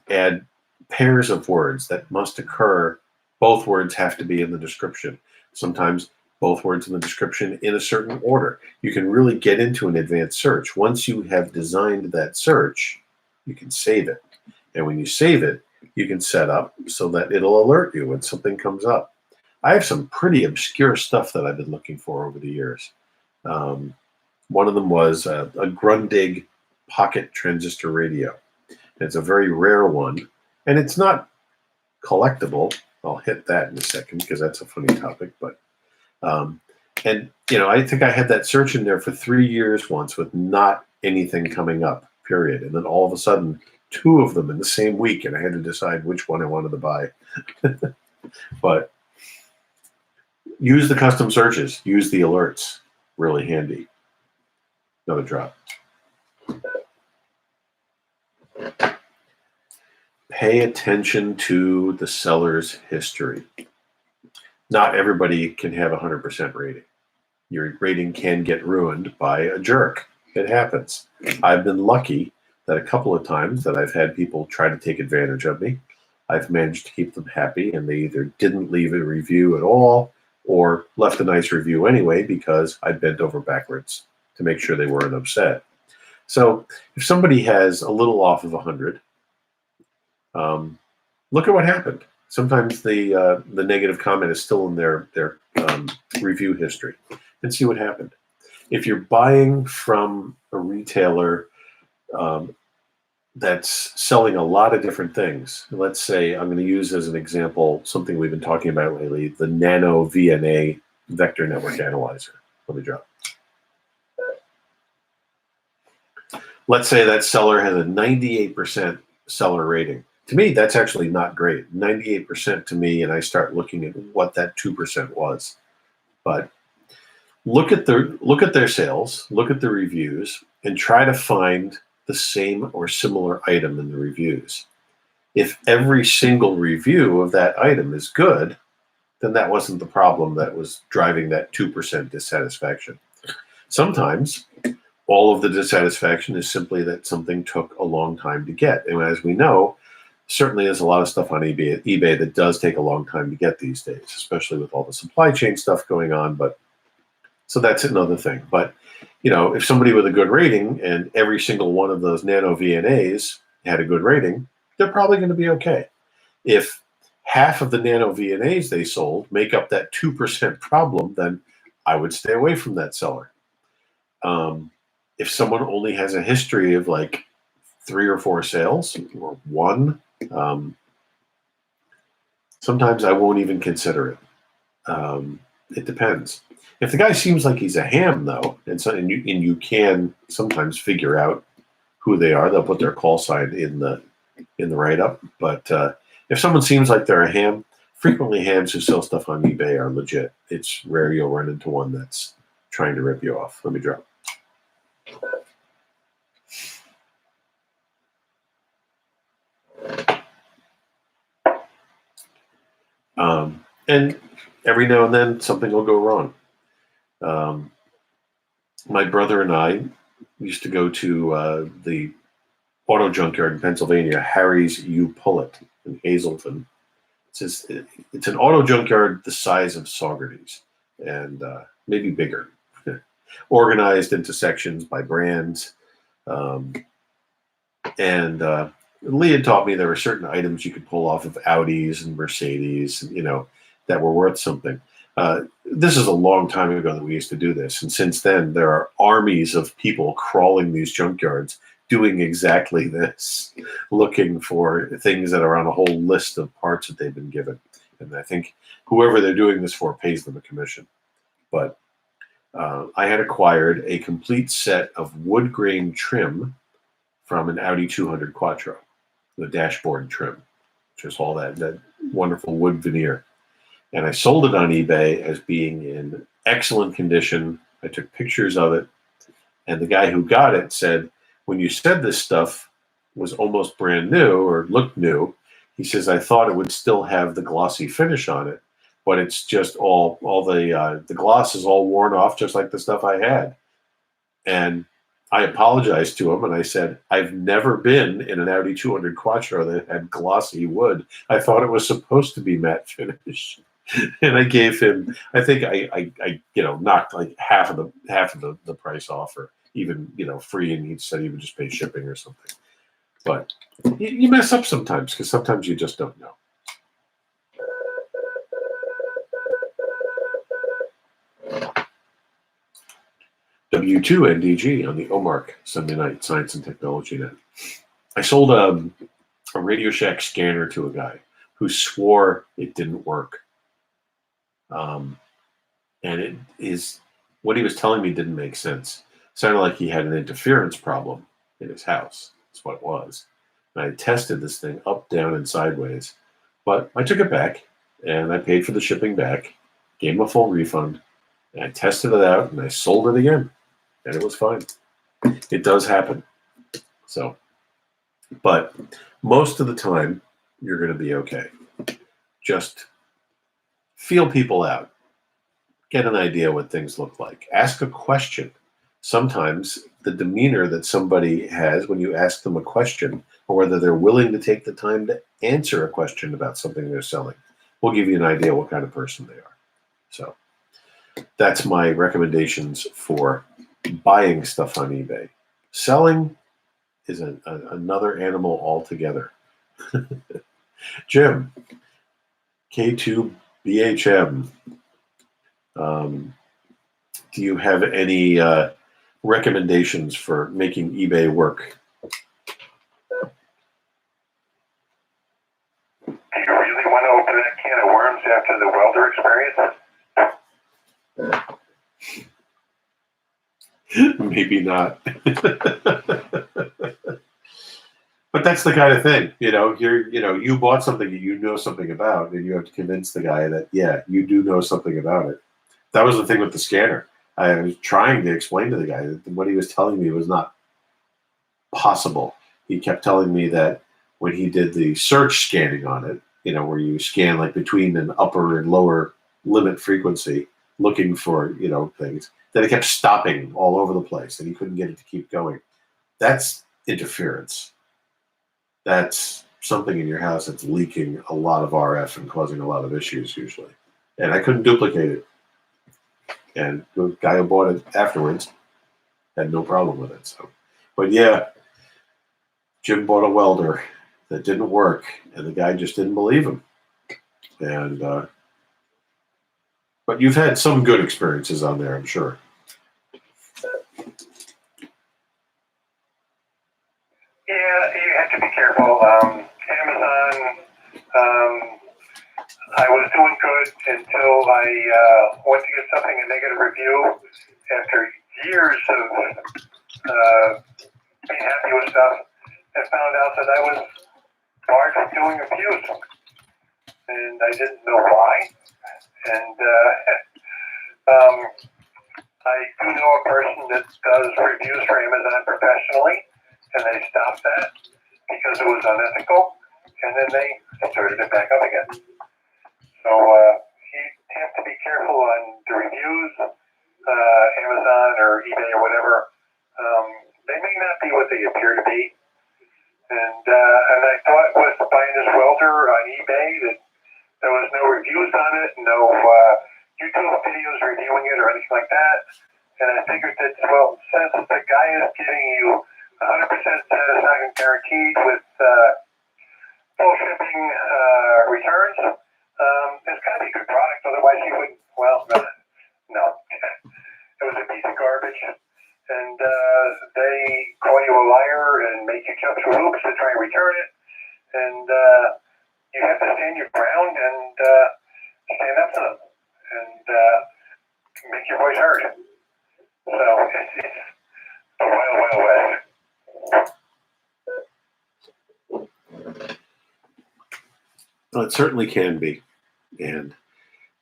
add pairs of words that must occur. Both words have to be in the description. Sometimes both words in the description in a certain order. You can really get into an advanced search. Once you have designed that search, you can save it. And when you save it, you can set up so that it'll alert you when something comes up. I have some pretty obscure stuff that I've been looking for over the years. One of them was a Grundig pocket transistor radio. It's a very rare one, and it's not collectible. I'll hit that in a second because that's a funny topic. But and I think I had that search in there for 3 years once with not anything coming up, period. And then all of a sudden, 2 of them in the same week, and I had to decide which one I wanted to buy. But use the custom searches. Use the alerts. Really handy. Another drop. Pay attention to the seller's history. Not everybody can have a 100% rating. Your rating can get ruined by a jerk. It happens. I've been lucky that a couple of times that I've had people try to take advantage of me. I've managed to keep them happy, and they either didn't leave a review at all or left a nice review anyway because I bent over backwards to make sure they weren't upset. So if somebody has a little off of 100, look at what happened. Sometimes the negative comment is still in their review history, and see what happened. If you're buying from a retailer that's selling a lot of different things, let's say I'm going to use as an example something we've been talking about lately, the Nano VNA vector network analyzer. Let me drop. Let's say that seller has a 98% seller rating. To me, that's actually not great. 98% to me, and I start looking at what that 2% was. But look at their sales, look at the reviews, and try to find the same or similar item in the reviews. If every single review of that item is good, then that wasn't the problem that was driving that 2% dissatisfaction. Sometimes all of the dissatisfaction is simply that something took a long time to get. And as we know, certainly there's a lot of stuff on eBay that does take a long time to get these days, especially with all the supply chain stuff going on. But so that's another thing. But if somebody with a good rating and every single one of those Nano VNAs had a good rating, they're probably going to be okay. If half of the Nano VNAs they sold make up that 2% problem, then I would stay away from that seller. If someone only has a history of like 3 or 4 sales or 1, sometimes I won't even consider it. It depends. If the guy seems like he's a ham, though, and you can sometimes figure out who they are, they'll put their call sign in the write-up. But if someone seems like they're a ham, frequently hams who sell stuff on eBay are legit. It's rare you'll run into one that's trying to rip you off. Let me drop. And every now and then something will go wrong. My brother and I used to go to the auto junkyard in Pennsylvania, Harry's U Pullet in Hazleton. It's an auto junkyard the size of Saugerties and maybe bigger, organized into sections by brands. And Lee had taught me there were certain items you could pull off of Audis and Mercedes, that were worth something. This is a long time ago that we used to do this. And since then, there are armies of people crawling these junkyards doing exactly this, looking for things that are on a whole list of parts that they've been given. And I think whoever they're doing this for pays them a commission. But I had acquired a complete set of wood grain trim from an Audi 200 Quattro, the dashboard trim, which is all that wonderful wood veneer. And I sold it on eBay as being in excellent condition. I took pictures of it. And the guy who got it said, when you said this stuff was almost brand new or looked new, he says, I thought it would still have the glossy finish on it. but it's just all the gloss is all worn off, just like the stuff I had. And I apologized to him, and I said, I've never been in an Audi 200 Quattro that had glossy wood. I thought it was supposed to be matte finish. And I gave him, I think I knocked like half of the price off, or even, free, and he said he would just pay shipping or something. But you mess up sometimes, because sometimes you just don't know. W2NDG on the OMARC Sunday night Science and Technology Net. I sold a Radio Shack scanner to a guy who swore it didn't work. And it is, what he was telling me didn't make sense. It sounded like he had an interference problem in his house. That's what it was. And I tested this thing up, down, and sideways. But I took it back, and I paid for the shipping back, gave him a full refund, and I tested it out, and I sold it again. And it was fine. It does happen. So, but most of the time, you're going to be okay. Just feel people out. Get an idea what things look like. Ask a question. Sometimes the demeanor that somebody has when you ask them a question, or whether they're willing to take the time to answer a question about something they're selling, will give you an idea what kind of person they are. So that's my recommendations for buying stuff on eBay. Selling is another animal altogether. Jim, K2BHM. Do you have any recommendations for making eBay work? Do you really want to open that can of worms after the welder experience? Maybe not. But that's the kind of thing, you bought something that you know something about, and you have to convince the guy that, yeah, you do know something about it. That was the thing with the scanner. I was trying to explain to the guy that what he was telling me was not possible. He kept telling me that when he did the search scanning on it, where you scan like between an upper and lower limit frequency, looking for, things, that it kept stopping all over the place, and he couldn't get it to keep going. That's interference. That's something in your house that's leaking a lot of RF and causing a lot of issues usually. And I couldn't duplicate it. And the guy who bought it afterwards had no problem with it. So, but yeah, Jim bought a welder that didn't work, and the guy just didn't believe him. And but you've had some good experiences on there, I'm sure. Yeah, you have to be careful. Amazon, I was doing good until I went to get something, a negative review, after years of being happy with stuff, and found out that I was barred from doing reviews. And I didn't know why. And I do know a person that does reviews for Amazon professionally, and they stopped that because it was unethical, and then they started it back up again. So you have to be careful on the reviews, Amazon or eBay or whatever. They may not be what they appear to be. And I thought with buying this welder on eBay that there was no reviews on it, no YouTube videos reviewing it or anything like that. And I figured that, well, since the guy is giving you 100% satisfaction guaranteed with full shipping returns, it's got to be a good product. Otherwise, you wouldn't. Well, no, it was a piece of garbage, and they call you a liar and make you jump through hoops to try and return it. And you have to stand your ground and stand up to them and make your voice heard. So it's the wild, wild west. Well, it certainly can be. And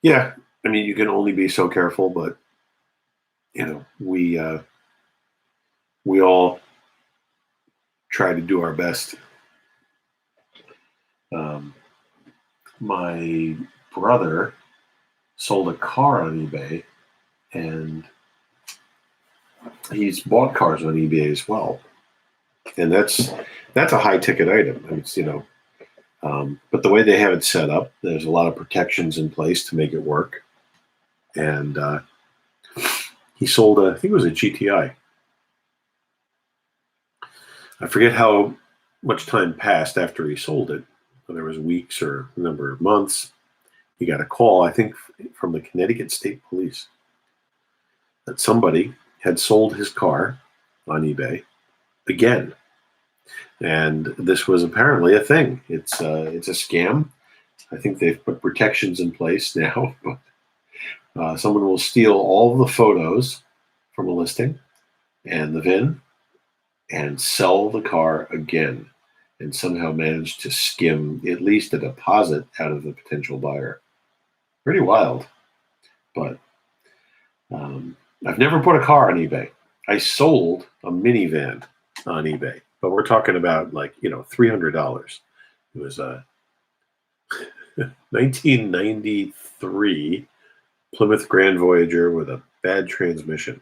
yeah, I mean, you can only be so careful, but we all try to do our best. My brother sold a car on eBay, and he's bought cars on eBay as well. And that's a high ticket item. It's, but the way they have it set up, there's a lot of protections in place to make it work. And he sold I think it was a GTI. I forget how much time passed after he sold it. Whether it was weeks or a number of months. He got a call, I think, from the Connecticut State Police that somebody had sold his car on eBay again. And this was apparently a thing. It's a scam. I think they've put protections in place now. But someone will steal all of the photos from a listing and the VIN and sell the car again and somehow manage to skim at least a deposit out of the potential buyer. Pretty wild. But I've never put a car on eBay. I sold a minivan on eBay, but we're talking about $300. It was a 1993 Plymouth Grand Voyager with a bad transmission.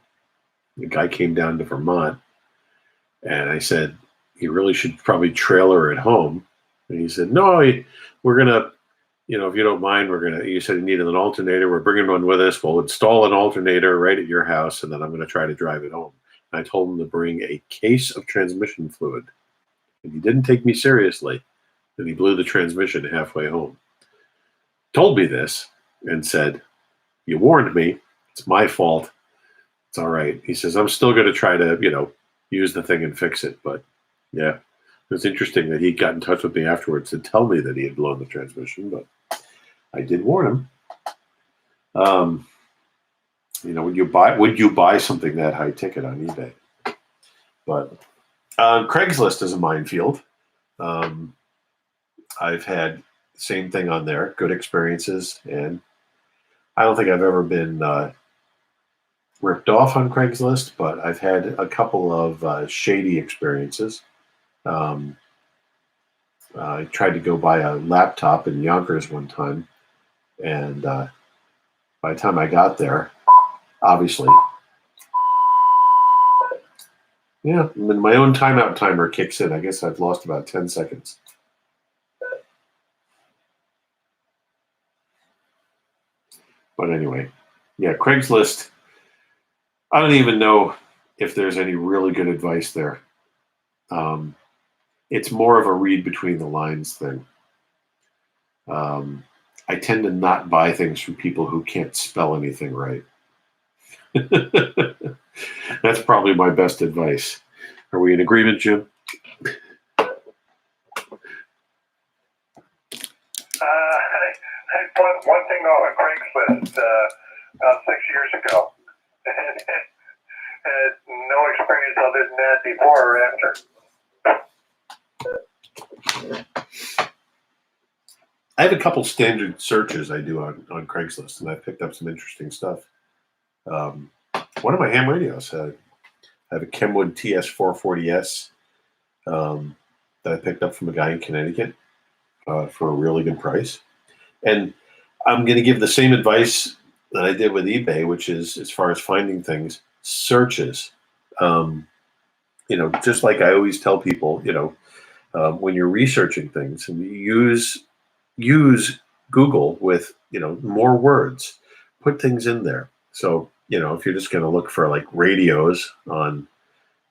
The guy came down to Vermont, and I said, you really should probably trailer at home. And he said, no, we're going to, if you don't mind, you said you needed an alternator. We're bringing one with us. We'll install an alternator right at your house, and then I'm going to try to drive it home. And I told him to bring a case of transmission fluid. And he didn't take me seriously. And he blew the transmission halfway home. Told me this and said, you warned me. It's my fault. It's all right. He says, I'm still going to try to, use the thing and fix it. But yeah, it was interesting that he got in touch with me afterwards to tell me that he had blown the transmission, but I did warn him. Would you buy something that high ticket on eBay? But Craigslist is a minefield. I've had the same thing on there, good experiences, and I don't think I've ever been ripped off on Craigslist, but I've had a couple of shady experiences. I tried to go buy a laptop in Yonkers one time, and by the time I got there, obviously, when my own timeout timer kicks in, I guess I've lost about 10 seconds. But anyway, Craigslist, I don't even know if there's any really good advice there. It's more of a read between the lines thing. I tend to not buy things from people who can't spell anything right. That's probably my best advice. Are we in agreement, Jim? I bought one thing off of Craigslist about 6 years ago. Had no experience other than that before or after. I have a couple standard searches I do on Craigslist, and I've picked up some interesting stuff. One of my ham radios, I have a Kenwood TS440S that I picked up from a guy in Connecticut for a really good price. And I'm going to give the same advice that I did with eBay, which is, as far as finding things, searches. Just like I always tell people, when you're researching things, and use Google with more words, put things in there. So if you're just going to look for like radios on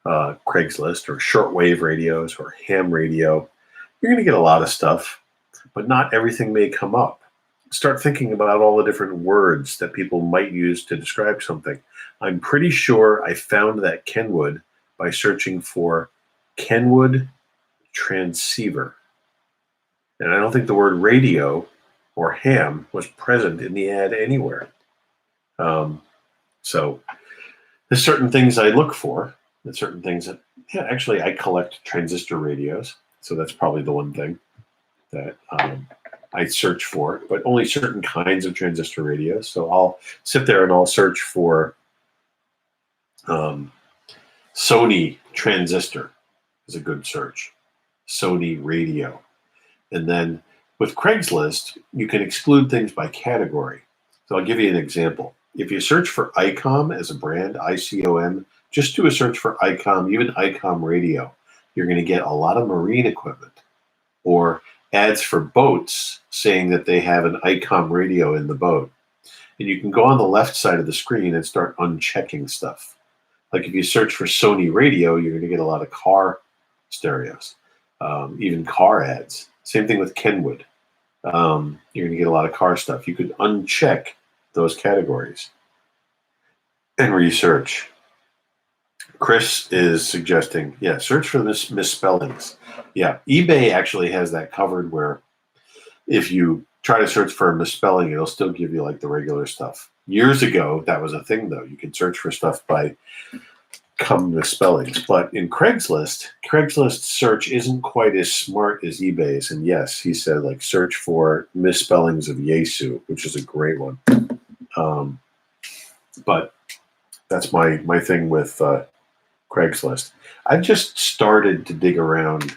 Craigslist, or shortwave radios, or ham radio, you're going to get a lot of stuff, but not everything may come up. Start thinking about all the different words that people might use to describe something. I'm pretty sure I found that Kenwood by searching for Kenwood transceiver. And I don't think the word radio or ham was present in the ad anywhere. So there's certain things I look for, and certain things that, actually I collect transistor radios. So that's probably the one thing that I search for, but only certain kinds of transistor radios. So I'll sit there and I'll search for Sony transistor is a good search. Sony radio. And then with Craigslist, you can exclude things by category. So I'll give you an example. If you search for ICOM as a brand, ICOM, just do a search for ICOM, even ICOM radio, you're going to get a lot of marine equipment or ads for boats saying that they have an ICOM radio in the boat. And you can go on the left side of the screen and start unchecking stuff. Like if you search for Sony radio, you're going to get a lot of car stereos, even car ads. Same thing with Kenwood. You're going to get a lot of car stuff. You could uncheck those categories and research. Chris is suggesting, yeah, search for misspellings. Yeah, eBay actually has that covered where if you try to search for a misspelling, it'll still give you like the regular stuff. Years ago, that was a thing, though. You could search for stuff by misspellings. But in Craigslist search isn't quite as smart as eBay's. And yes, he said like search for misspellings of Yesu, which is a great one. But that's my thing with Craigslist. I've just started to dig around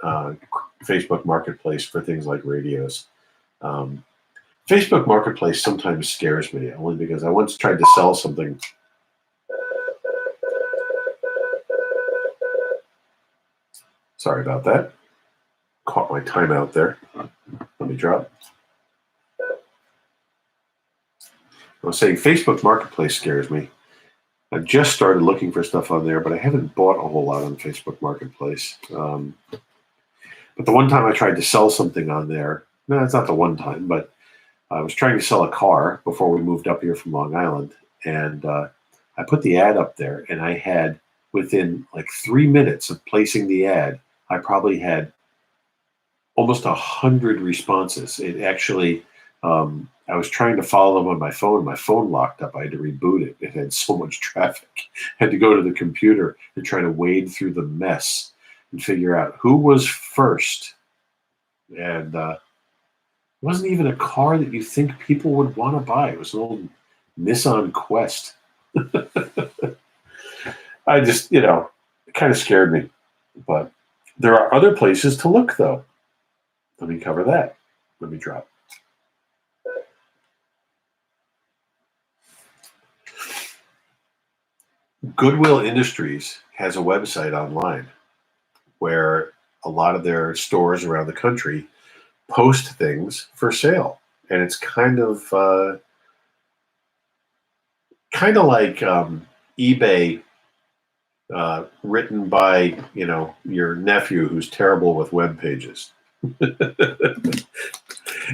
Facebook Marketplace for things like radios. Facebook Marketplace sometimes scares me, only because I once tried to sell something. Sorry about that. Caught my timeout there. Let me drop. I was saying Facebook Marketplace scares me. I've just started looking for stuff on there, but I haven't bought a whole lot on Facebook Marketplace. But the one time I tried to sell something on there, no, it's not the one time, but I was trying to sell a car before we moved up here from Long Island, and I put the ad up there, and I had, within like 3 minutes of placing the ad, I probably had almost 100 responses. It actually, I was trying to follow them on my phone. My phone locked up. I had to reboot it. It had so much traffic. I had to go to the computer and try to wade through the mess and figure out who was first. And it wasn't even a car that you think people would want to buy. It was an old Nissan Quest. I just, it kind of scared me. But there are other places to look, though. Let me cover that. Let me drop. Goodwill Industries has a website online where a lot of their stores around the country post things for sale, and it's kind of like eBay, written by your nephew who's terrible with web pages.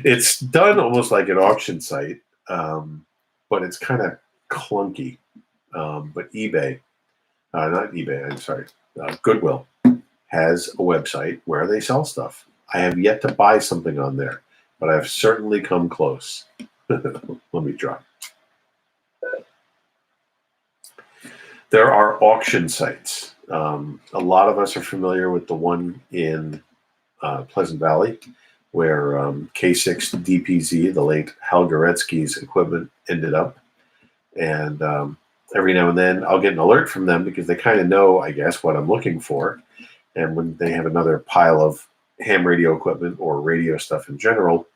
It's done almost like an auction site, but it's kind of clunky. But eBay, not eBay, I'm sorry, Goodwill has a website where they sell stuff. I have yet to buy something on there, but I've certainly come close. Let me drop. There are auction sites. A lot of us are familiar with the one in Pleasant Valley, where K6 DPZ, the late Hal Goretzky's equipment, ended up. And every now and then I'll get an alert from them because they kind of know, I guess, what I'm looking for. And when they have another pile of ham radio equipment or radio stuff in general,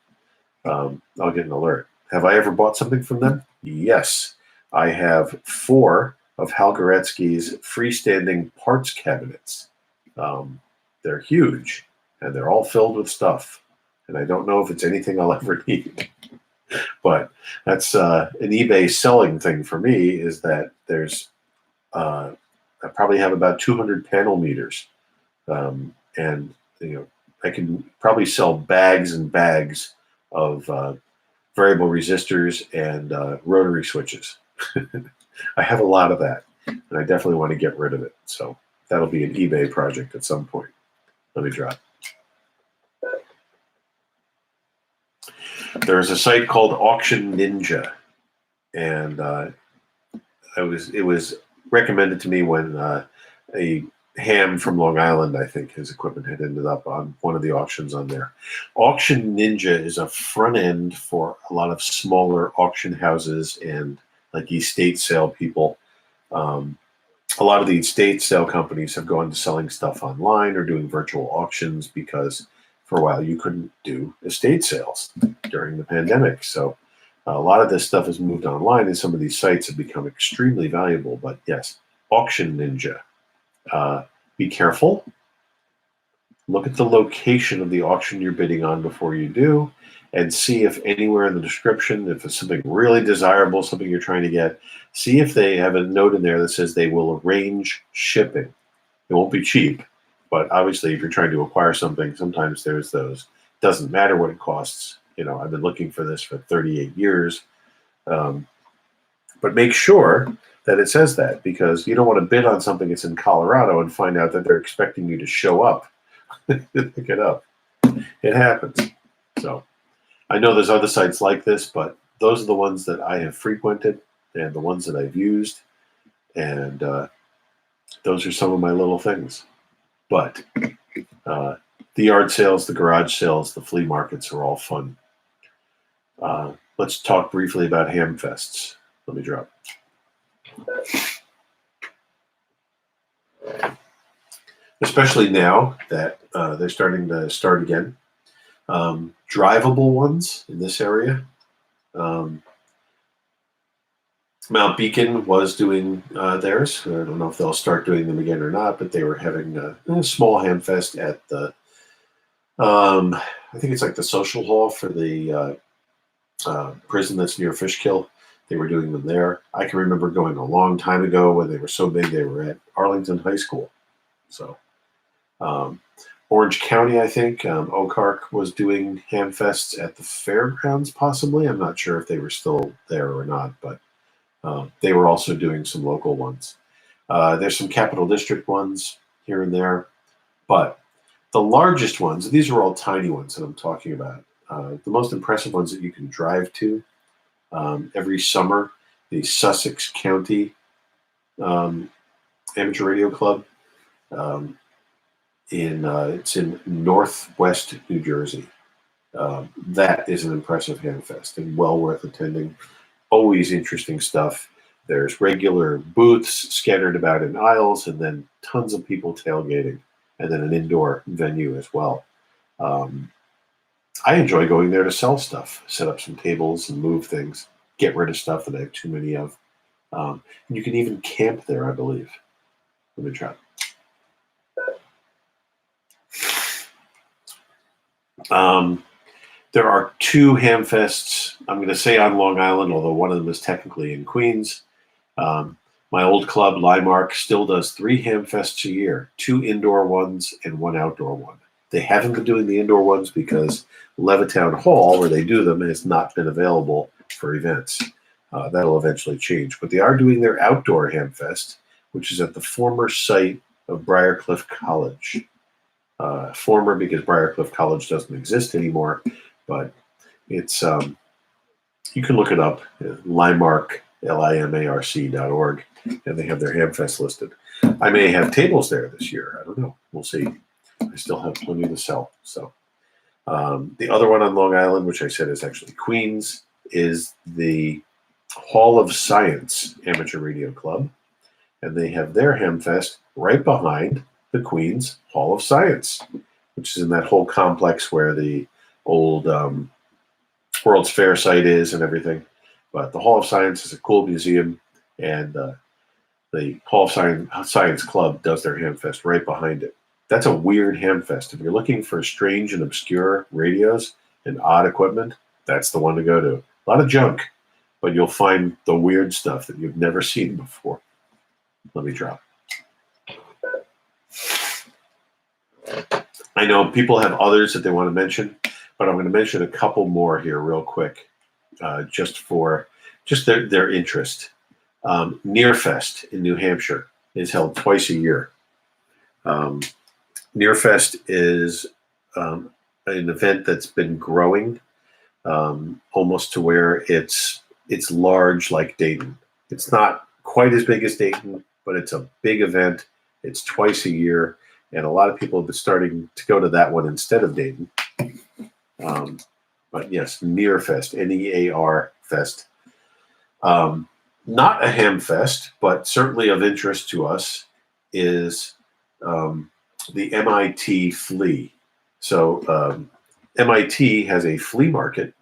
I'll get an alert. Have I ever bought something from them? Yes. I have 4 of Hal Goretzky's freestanding parts cabinets. They're huge, and they're all filled with stuff. And I don't know if it's anything I'll ever need. But that's an eBay selling thing for me, is that there's, I probably have about 200 panel meters. And, I can probably sell bags and bags of variable resistors and rotary switches. I have a lot of that, and I definitely want to get rid of it. So that'll be an eBay project at some point. Let me drop. There's a site called Auction Ninja, and it was recommended to me when a ham from Long Island, I think his equipment had ended up on one of the auctions on there. Auction Ninja is a front end for a lot of smaller auction houses and like estate sale people. A lot of the estate sale companies have gone to selling stuff online or doing virtual auctions because for a while you couldn't do estate sales during the pandemic. So A lot of this stuff has moved online, and some of these sites have become extremely valuable. But yes, Auction Ninja. Be careful. Look at the location of the auction you're bidding on before you do, and see if anywhere in the description, if it's something really desirable, something you're trying to get, see if they have a note in there that says they will arrange shipping. It won't be cheap, but obviously if you're trying to acquire something, sometimes there's those. Doesn't matter what it costs. I've been looking for this for 38 years. But make sure that it says that, because you don't want to bid on something that's in Colorado and find out that they're expecting you to show up to pick it up. It happens. So I know there's other sites like this, but those are the ones that I have frequented and the ones that I've used. And those are some of my little things. But the yard sales, the garage sales, the flea markets are all fun. Let's talk briefly about Hamfests. Let me drop. Especially now that they're starting to start again. Drivable ones in this area. Mount Beacon was doing theirs. I don't know if they'll start doing them again or not, but they were having a small Hamfest at the, I think it's like the social hall for the prison that's near Fishkill. They were doing them there. I can remember going a long time ago when they were so big, they were at Arlington High School. So Orange County, I think, OMARC was doing Hamfests at the fairgrounds, possibly. I'm not sure if they were still there or not, but they were also doing some local ones. There's some Capital District ones here and there, but the largest ones, these are all tiny ones that I'm talking about. The most impressive ones that you can drive to every summer, the Sussex County Amateur Radio Club. It's in Northwest New Jersey. That is an impressive Hamfest and well worth attending. Always interesting stuff. There's regular booths scattered about in aisles, and then tons of people tailgating, and then an indoor venue as well. I enjoy going there to sell stuff, set up some tables and move things, get rid of stuff that I have too many of. And you can even camp there, I believe. Let me try. There are two Hamfests, I'm going to say on Long Island, although one of them is technically in Queens. My old club, OMARC, still does 3 Hamfests a year, 2 indoor ones and 1 outdoor one. They haven't been doing the indoor ones because Levittown Hall, where they do them, has not been available for events. That'll eventually change. But they are doing their outdoor Hamfest, which is at the former site of Briarcliff College. Former because Briarcliff College doesn't exist anymore, but it's you can look it up, Limarc, limarc.org, and they have their Hamfest listed. I may have tables there this year. I don't know. We'll see. I still have plenty to sell. So the other one on Long Island, which I said is actually Queens, is the Hall of Science Amateur Radio Club, and they have their Hamfest right behind the Queens Hall of Science, which is in that whole complex where the old World's Fair site is and everything. But the Hall of Science is a cool museum, and the Hall of Science Club does their Hamfest right behind it. That's a weird Hamfest. If you're looking for strange and obscure radios and odd equipment, that's the one to go to. A lot of junk, but you'll find the weird stuff that you've never seen before. Let me drop. I know people have others that they want to mention, but I'm going to mention a couple more here real quick, just their interest. Nearfest in New Hampshire is held twice a year. Nearfest is an event that's been growing almost to where it's large like Dayton. It's not quite as big as Dayton, but it's a big event. It's twice a year, and a lot of people have been starting to go to that one instead of Dayton. But yes, Nearfest, Near Fest. Not a Hamfest, but certainly of interest to us is the MIT Flea. So MIT has a flea market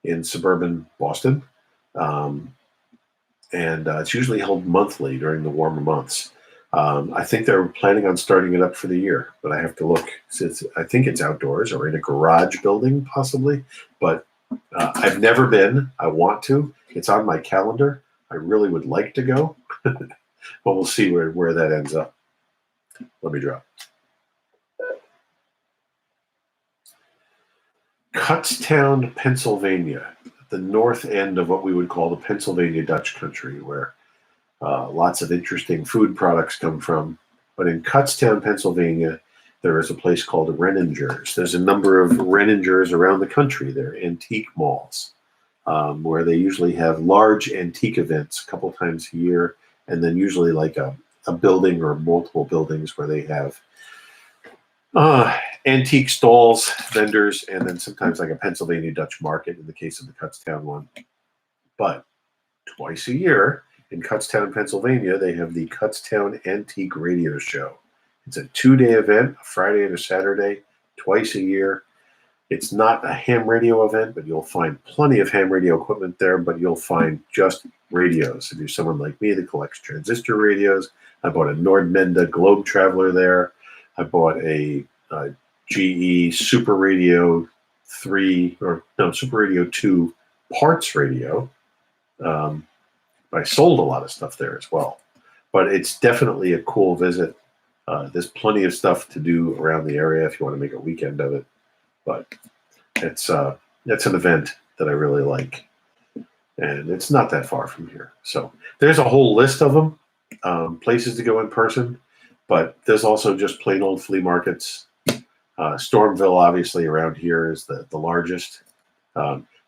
in suburban Boston. And it's usually held monthly during the warmer months. I think they're planning on starting it up for the year, but I have to look. I think it's outdoors or in a garage building, possibly. But I've never been. I want to. It's on my calendar. I really would like to go, but we'll see where that ends up. Let me drop. Kutztown, Pennsylvania, the north end of what we would call the Pennsylvania Dutch country, where lots of interesting food products come from. But in Kutztown, Pennsylvania, there is a place called Renninger's. There's a number of Renninger's around the country. They're antique malls where they usually have large antique events a couple times a year, and then usually like a building or multiple buildings where they have antique stalls, vendors, and then sometimes like a Pennsylvania Dutch market in the case of the Kutztown one. But twice a year in Kutztown, Pennsylvania, they have the Kutztown Antique Radio Show. It's a 2-day event, a Friday and a Saturday, twice a year. It's not a ham radio event, but you'll find plenty of ham radio equipment there, but you'll find just radios. If you're someone like me that collects transistor radios, I bought a Nordmenda Globe Traveler there. I bought a GE Super Radio 3, or no, Super Radio 2 parts radio. I sold a lot of stuff there as well. But it's definitely a cool visit. There's plenty of stuff to do around the area if you want to make a weekend of it. But it's an event that I really like. And it's not that far from here. So there's a whole list of them, places to go in person. But there's also just plain old flea markets. Stormville, obviously, around here is the largest.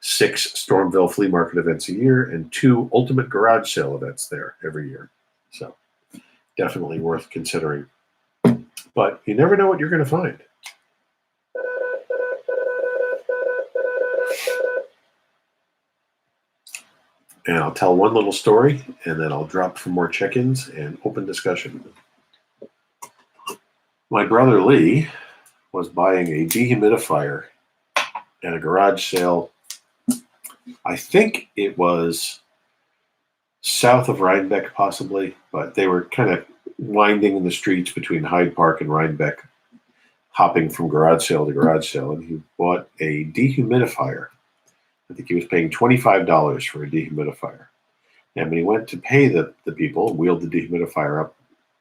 6 Stormville flea market events a year and 2 ultimate garage sale events there every year. So definitely worth considering. But you never know what you're going to find. And I'll tell one little story, and then I'll drop for more check-ins and open discussion. My brother Lee was buying a dehumidifier at a garage sale. I think it was south of Rhinebeck, possibly, but they were kind of winding in the streets between Hyde Park and Rhinebeck, hopping from garage sale to garage sale, and he bought a dehumidifier. I think he was paying $25 for a dehumidifier. And when he went to pay the people, wheeled the dehumidifier up,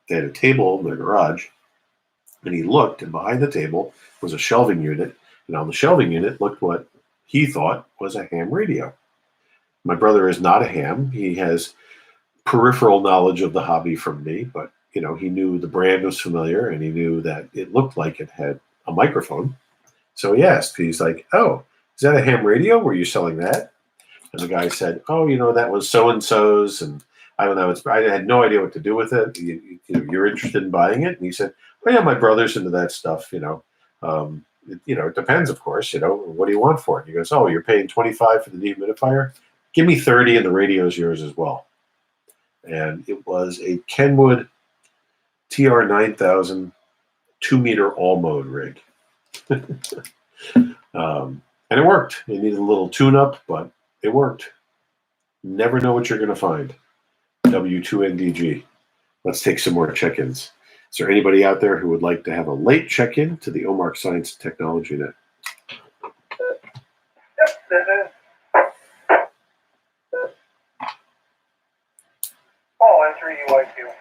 they had a table in their garage, and he looked, and behind the table was a shelving unit, and on the shelving unit looked what he thought was a ham radio. My brother is not a ham. He has peripheral knowledge of the hobby from me, but he knew the brand was familiar, and he knew that it looked like it had a microphone. So he asked, he's like, "Oh, is that a ham radio? Were you selling that?" And the guy said, "Oh, that was so-and-so's, and I don't know. I had no idea what to do with it. You're interested in buying it?" And he said, "Oh, yeah, my brother's into that stuff, it depends, of course, what do you want for it?" He goes, "Oh, you're paying $25 for the dehumidifier? Give me $30 and the radio's yours as well." And it was a Kenwood TR9000 2-meter all-mode rig. And it worked. It needed a little tune-up, but it worked. Never know what you're going to find. W2NDG. Let's take some more check-ins. Is there anybody out there who would like to have a late check-in to the OMARC Science and Technology Net? Yep, this is. Oh, S3UIQ.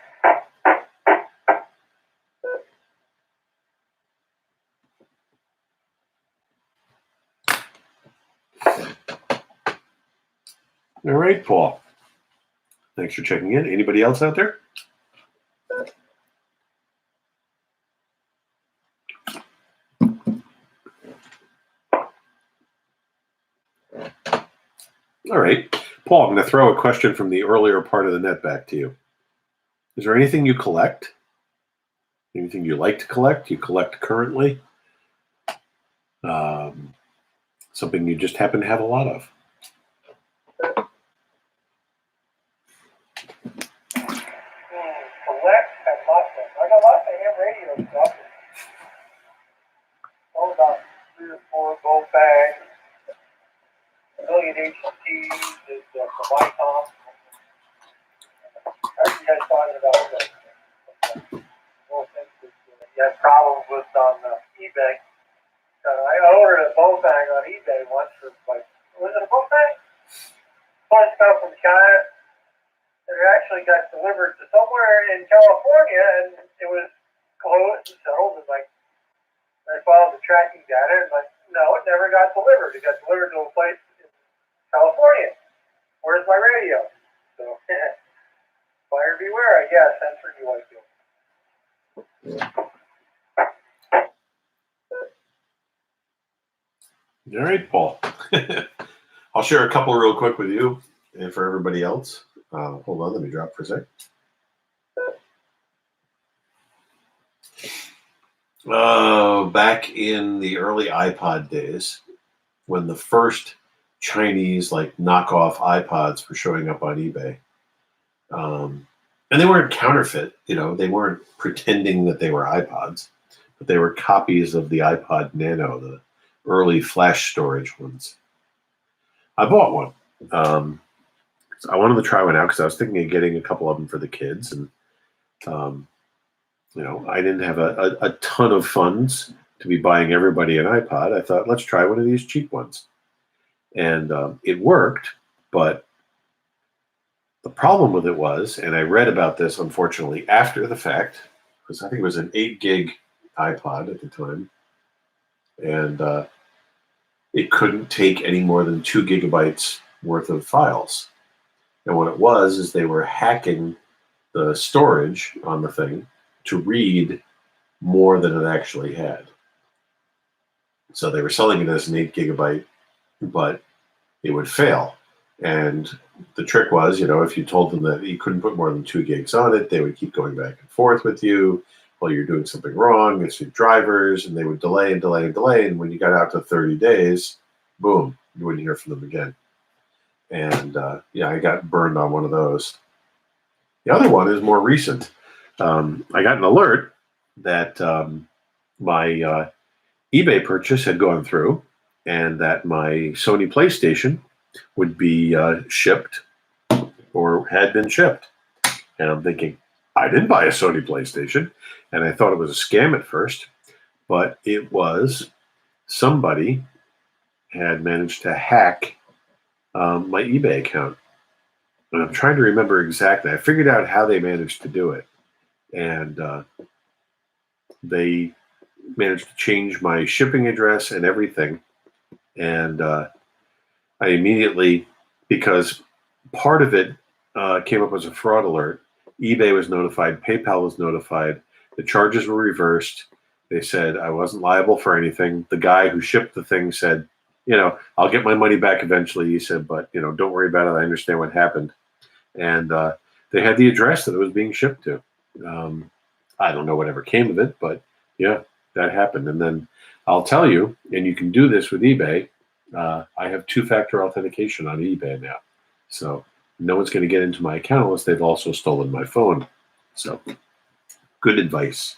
All right, Paul. Thanks for checking in. Anybody else out there? All right. Paul, I'm going to throw a question from the earlier part of the net back to you. Is there anything you collect? Anything you like to collect? You collect currently? Something you just happen to have a lot of? Select and lots of. I got lots of ham radio stuff. Oh, about 3 or 4 gold bags. a million HTs is from ICOM. I heard you guys talking about that. Well, since you had problems with on eBay. I ordered a bow bag on eBay once for like, was it a bow bag? Bought stuff from China. And it actually got delivered to somewhere in California, and it was closed and settled. And like, I followed the tracking data, and like, no, it never got delivered. It got delivered to a place in California. Where's my radio? So, buyer beware, I guess. That's for you, I feel. All right, Paul. I'll share a couple real quick with you and for everybody else. Hold on, let me drop for a sec. Back in the early iPod days, when the first Chinese like knockoff iPods were showing up on eBay, and they weren't counterfeit, they weren't pretending that they were iPods, but they were copies of the iPod Nano, the early flash storage ones. I bought one. So I wanted to try one out because I was thinking of getting a couple of them for the kids, and I didn't have a ton of funds to be buying everybody an iPod. I thought, let's try one of these cheap ones, and it worked. But the problem with it was, and I read about this unfortunately after the fact, because I think it was an 8 gig iPod at the time, and it couldn't take any more than 2 gigabytes worth of files. And what it was is they were hacking the storage on the thing to read more than it actually had. So they were selling it as an 8 gigabyte, but it would fail. And the trick was, if you told them that you couldn't put more than 2 gigs on it, they would keep going back and forth with you. Well, you're doing something wrong. It's your drivers, and they would delay and delay and delay. And when you got out to 30 days, boom, you wouldn't hear from them again. And I got burned on one of those. The other one is more recent. I got an alert that my eBay purchase had gone through, and that my Sony PlayStation would be shipped or had been shipped. And I'm thinking, I didn't buy a Sony PlayStation. And I thought it was a scam at first, but it was somebody had managed to hack my eBay account. And I'm trying to remember exactly. I figured out how they managed to do it. And they managed to change my shipping address and everything. And I immediately, because part of it came up as a fraud alert, eBay was notified, PayPal was notified, the charges were reversed. They said I wasn't liable for anything. The guy who shipped the thing said, I'll get my money back eventually. He said, but, don't worry about it. I understand what happened. And they had the address that it was being shipped to. I don't know whatever came of it, but yeah, that happened. And then I'll tell you, and you can do this with eBay, I have 2-factor authentication on eBay now. So no one's going to get into my account unless they've also stolen my phone. So good advice.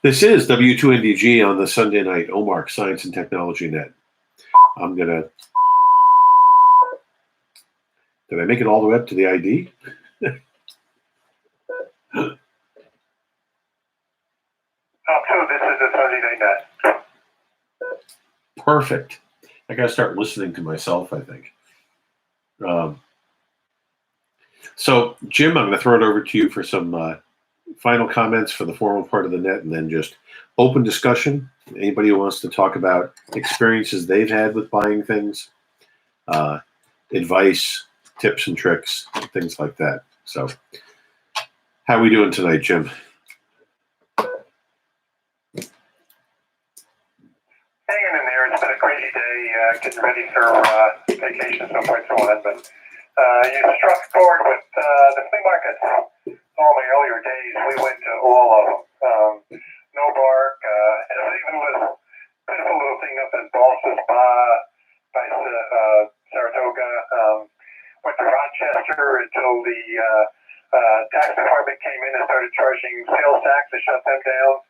This is W2NDG on the Sunday night OMARC Science and Technology Net. I'm going to... Did I make it all the way up to the ID? So this is the Sunday night net. Perfect. I got to start listening to myself, I think. So, Jim, I'm going to throw it over to you for some final comments for the formal part of the net, and then just open discussion. Anybody who wants to talk about experiences they've had with buying things, advice, tips and tricks, things like that. So, how are we doing tonight, Jim? Hanging in there. It's been a crazy day, getting ready for vacation, so forth and so on. But you struck a chord with the flea markets. All my earlier days, we went to all of them. No bark. And it was even a beautiful little thing up in Balsas by Saratoga. Went to Rochester until the tax department came in and started charging sales tax to shut them down,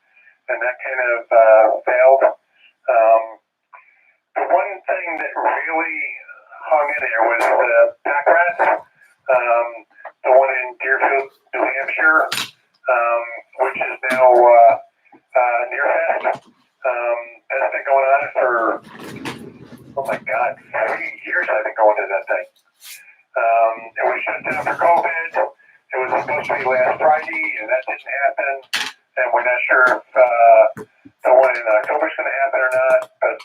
and that kind of failed. The one thing that really there was Pack Rats, the one in Deerfield, New Hampshire, which is now Nearfest. That's been going on for, oh my God, 3 years I've been going to that thing. It was shut down for COVID. It was supposed to be last Friday, and that didn't happen. And we're not sure if the one in October is going to happen or not. But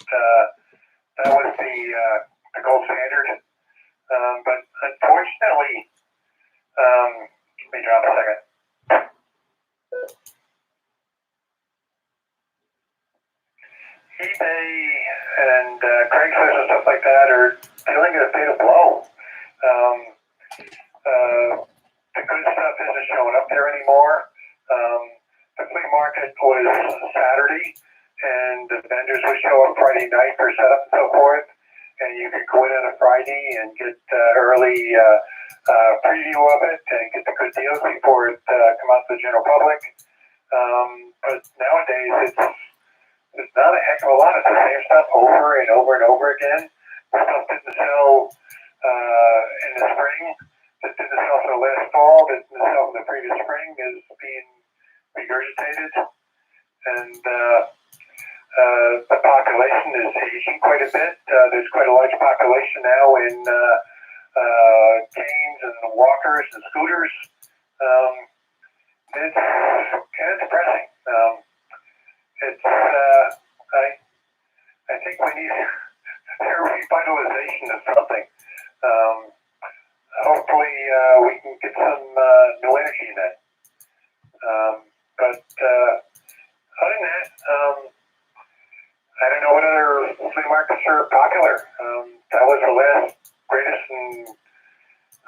that was the gold standard. But unfortunately, let me drop a second. eBay and Craigslist and stuff like that are feeling a bit of blow. The good stuff isn't showing up there anymore. The flea market was Saturday, and the vendors would show up Friday night for setup and so forth. And you could go in on a Friday and get early preview of it and get the good deals before it come out to the general public. But nowadays, it's not a heck of a lot. It's the same stuff over and over and over again. The stuff didn't sell in the spring. That didn't sell for the last fall. That didn't sell for the previous spring is being regurgitated. And the population is aging quite a bit. There's quite a large population now in canes and walkers and scooters. It's kind of depressing. I think we need a revitalization of something. Hopefully, we can get some new energy in that. But other than that, I don't know what other flea markets are popular. That was the last greatest, and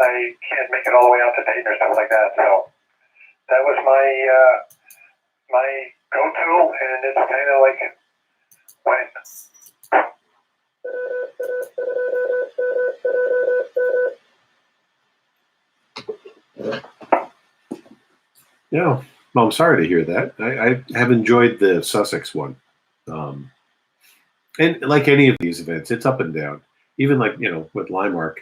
I can't make it all the way out to Dayton or something like that. So that was my go-to, and it's kind of like when. Yeah, well, I'm sorry to hear that. I have enjoyed the Sussex one. And like any of these events, it's up and down. Even like, with Limemark,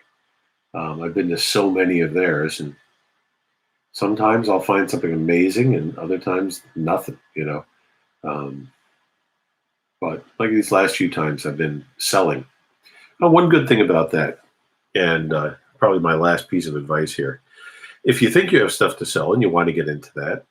I've been to so many of theirs, and sometimes I'll find something amazing, and other times nothing, But like these last few times, I've been selling. Now, one good thing about that, and probably my last piece of advice here, if you think you have stuff to sell and you want to get into that,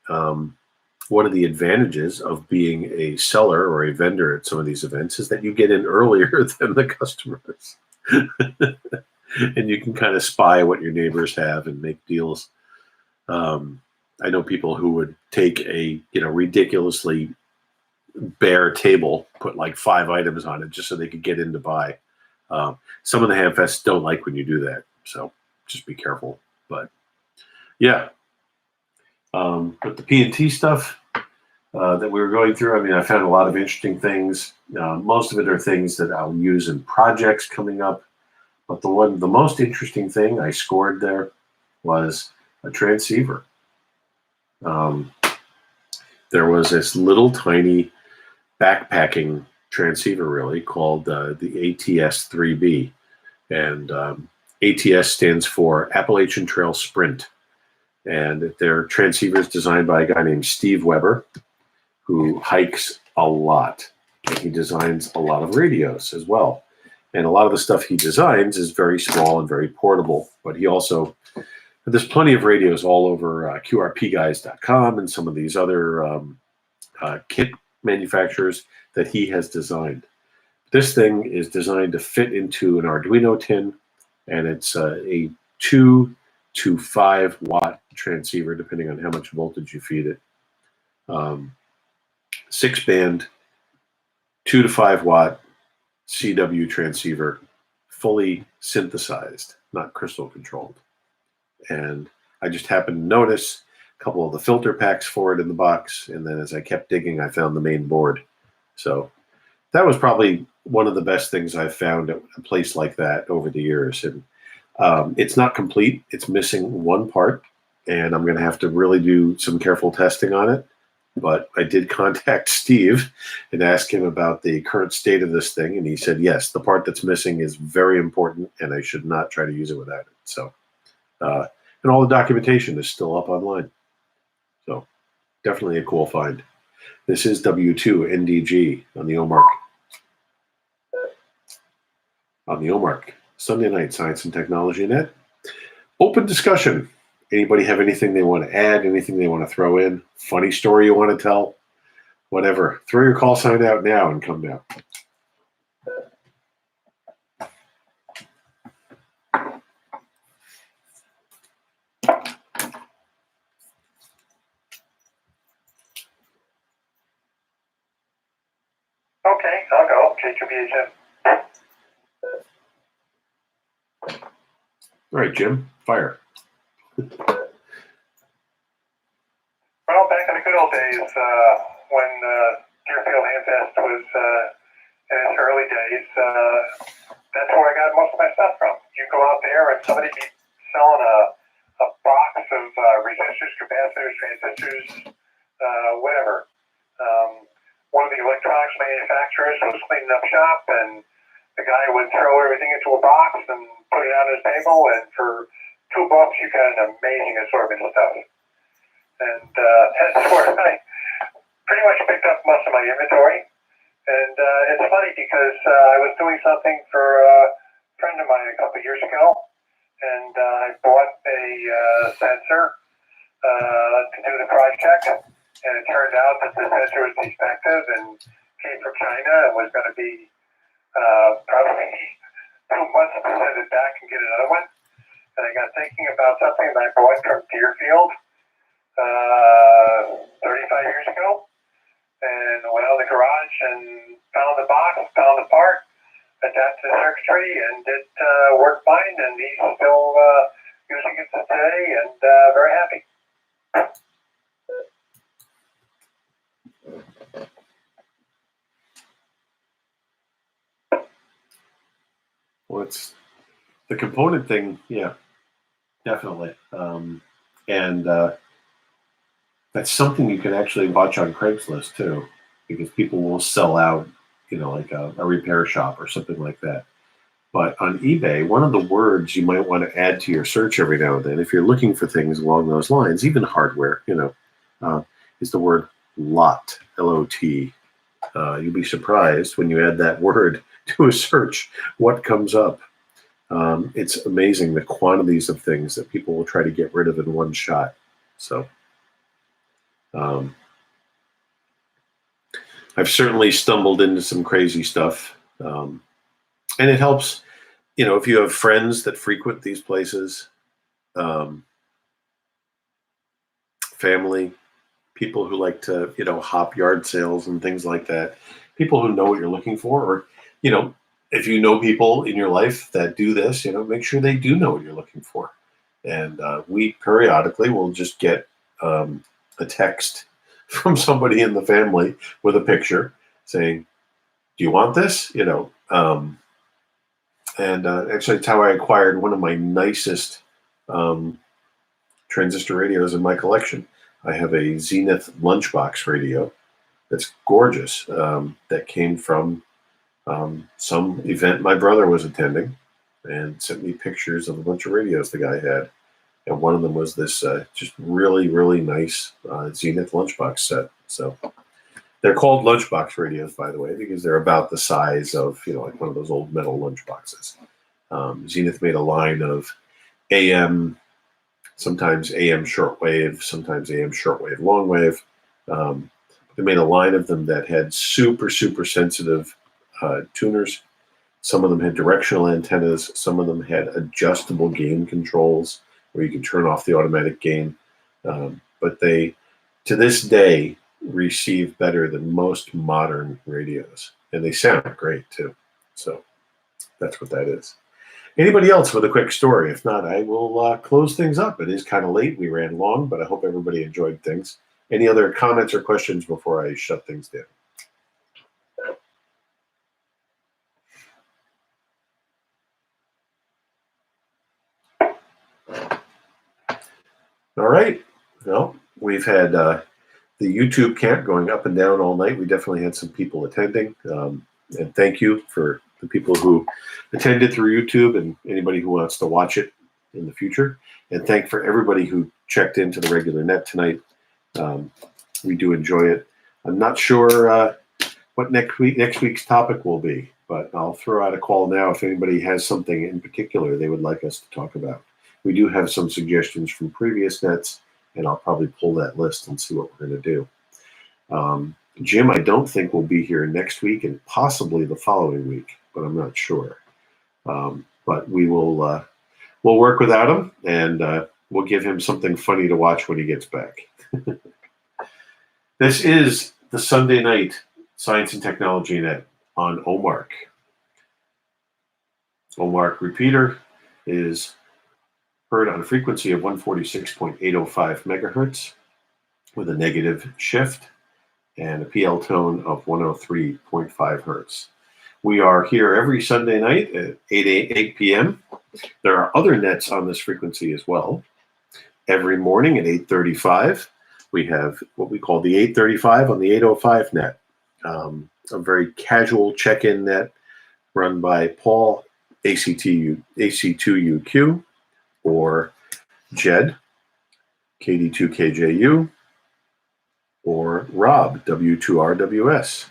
one of the advantages of being a seller or a vendor at some of these events is that you get in earlier than the customers. And you can kind of spy what your neighbors have and make deals. I know people who would take a ridiculously bare table, put like 5 items on it just so they could get in to buy. Some of the hamfests don't like when you do that, so just be careful. But yeah, but the P&T stuff that we were going through, I mean, I found a lot of interesting things. Most of it are things that I'll use in projects coming up. But the most interesting thing I scored there was a transceiver. There was this little tiny backpacking transceiver, really, called the ATS-3B. And ATS stands for Appalachian Trail Sprint. And they're transceivers designed by a guy named Steve Weber, who hikes a lot. And he designs a lot of radios as well. And a lot of the stuff he designs is very small and very portable. But he also, there's plenty of radios all over QRPguys.com and some of these other kit manufacturers that he has designed. This thing is designed to fit into an Arduino tin, and it's a 2 to 5 watt transceiver, depending on how much voltage you feed it. 6-band, 2 to 5 watt CW transceiver, fully synthesized, not crystal controlled. And I just happened to notice a couple of the filter packs for it in the box, and then as I kept digging, I found the main board. So that was probably one of the best things I've found at a place like that over the years. And it's not complete. It's missing one part, and I'm going to have to really do some careful testing on it. But I did contact Steve and ask him about the current state of this thing, and he said, yes, the part that's missing is very important, and I should not try to use it without it. So, and all the documentation is still up online. So, definitely a cool find. This is W2 NDG on the OMARC. On the OMARC, Sunday Night Science and Technology Net. Open discussion. Anybody have anything they want to add, anything they want to throw in, funny story you want to tell, whatever. Throw your call sign out now and come down. Okay, I'll go. KQBHM. All right, Jim, fire. Well, back in the good old days, when Deerfield Handfest was in its early days, that's where I got most of my stuff from. You go out there and somebody be selling a box of resistors, capacitors, transistors, whatever. One of the electronics manufacturers was cleaning up shop, and the guy would throw everything into a box and put it on his table, and for $2 you got an amazing assortment of stuff. And that's where I pretty much picked up most of my inventory. And it's funny because I was doing something for a friend of mine a couple of years ago, and I bought a sensor to do the project, and it turned out that the sensor was defective and came from China and was going to be probably 2 months to send it back and get another one. And I got thinking about something that I bought from Deerfield 35 years ago, and went out of the garage and found the box, found the part, adapted the circuitry, and it worked fine, and he's still using it today, and very happy. Well, it's the component thing, yeah, definitely. And that's something you can actually watch on Craigslist too, because people will sell out, like a repair shop or something like that. But on eBay, one of the words you might want to add to your search every now and then, if you're looking for things along those lines, even hardware, is the word lot, L-O-T. You'll be surprised when you add that word to a search, what comes up. It's amazing the quantities of things that people will try to get rid of in one shot. So I've certainly stumbled into some crazy stuff. And it helps, if you have friends that frequent these places, family, people who like to, hop yard sales and things like that, people who know what you're looking for, or, if you know people in your life that do this, make sure they do know what you're looking for. And we periodically will just get a text from somebody in the family with a picture saying, do you want this? And actually, it's how I acquired one of my nicest transistor radios in my collection. I have a Zenith Lunchbox radio that's gorgeous, that came from some event my brother was attending, and sent me pictures of a bunch of radios the guy had. And one of them was this just really, really nice Zenith Lunchbox set. So they're called Lunchbox Radios, by the way, because they're about the size of, like one of those old metal lunchboxes. Zenith made a line of AM, sometimes AM shortwave, sometimes AM shortwave longwave. They made a line of them that had super, super sensitive tuners. Some of them had directional antennas. Some of them had adjustable gain controls where you could turn off the automatic gain. But they, to this day, receive better than most modern radios. And they sound great, too. So that's what that is. Anybody else with a quick story? If not, I will close things up. It is kind of late. We ran long, but I hope everybody enjoyed things. Any other comments or questions before I shut things down? All right. Well, we've had the YouTube camp going up and down all night. We definitely had some people attending. And thank you for the people who attended through YouTube and anybody who wants to watch it in the future. And thank for everybody who checked into the regular net tonight. We do enjoy it. I'm not sure what next week's topic will be, but I'll throw out a call now if anybody has something in particular they would like us to talk about. We do have some suggestions from previous nets, and I'll probably pull that list and see what we're going to do. Jim, I don't think will be here next week and possibly the following week, but I'm not sure. But we will we'll work without him, and we'll give him something funny to watch when he gets back. This is the Sunday night Science and Technology Net on OMARC. OMARC repeater is heard on a frequency of 146.805 megahertz with a negative shift and a PL tone of 103.5 hertz. We are here every Sunday night at 8 p.m. There are other nets on this frequency as well. Every morning at 8:35, we have what we call the 8:35 on the 805 net, a very casual check-in net run by Paul, AC2UQ, or Jed, KD2KJU, or Rob, W2RWS.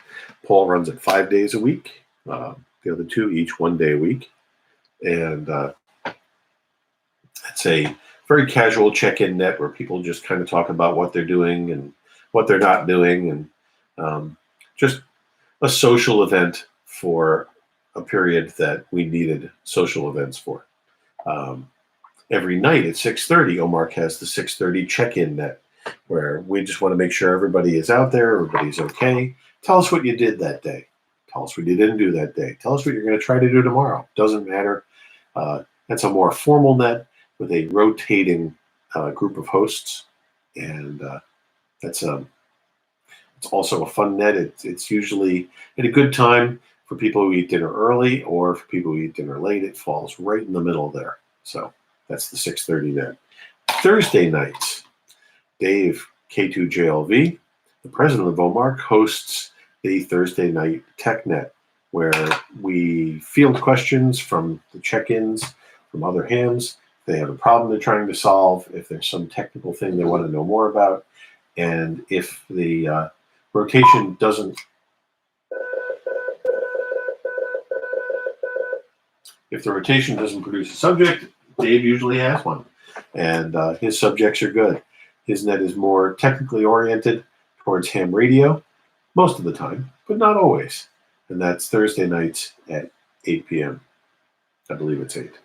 Paul runs it 5 days a week. The other two each 1 day a week. And it's a very casual check-in net where people just kind of talk about what they're doing and what they're not doing, and just a social event for a period that we needed social events for. Every night at 6:30, OMARC has the 6:30 check-in net, where we just want to make sure everybody is out there, everybody's okay. Tell us what you did that day. Tell us what you didn't do that day. Tell us what you're going to try to do tomorrow. Doesn't matter. That's a more formal net with a rotating group of hosts, and it's also a fun net. It's usually at a good time for people who eat dinner early or for people who eat dinner late. It falls right in the middle there. So that's the 6:30 net. Thursday nights, Dave, K2JLV, the president of OMARC, hosts the Thursday night Tech Net, where we field questions from the check-ins from other hams. They have a problem they're trying to solve, if there's some technical thing they want to know more about, and if the rotation doesn't produce a subject, Dave usually has one, and his subjects are good. His net is more technically oriented towards ham radio most of the time, but not always. And that's Thursday nights at 8 p.m. I believe it's 8.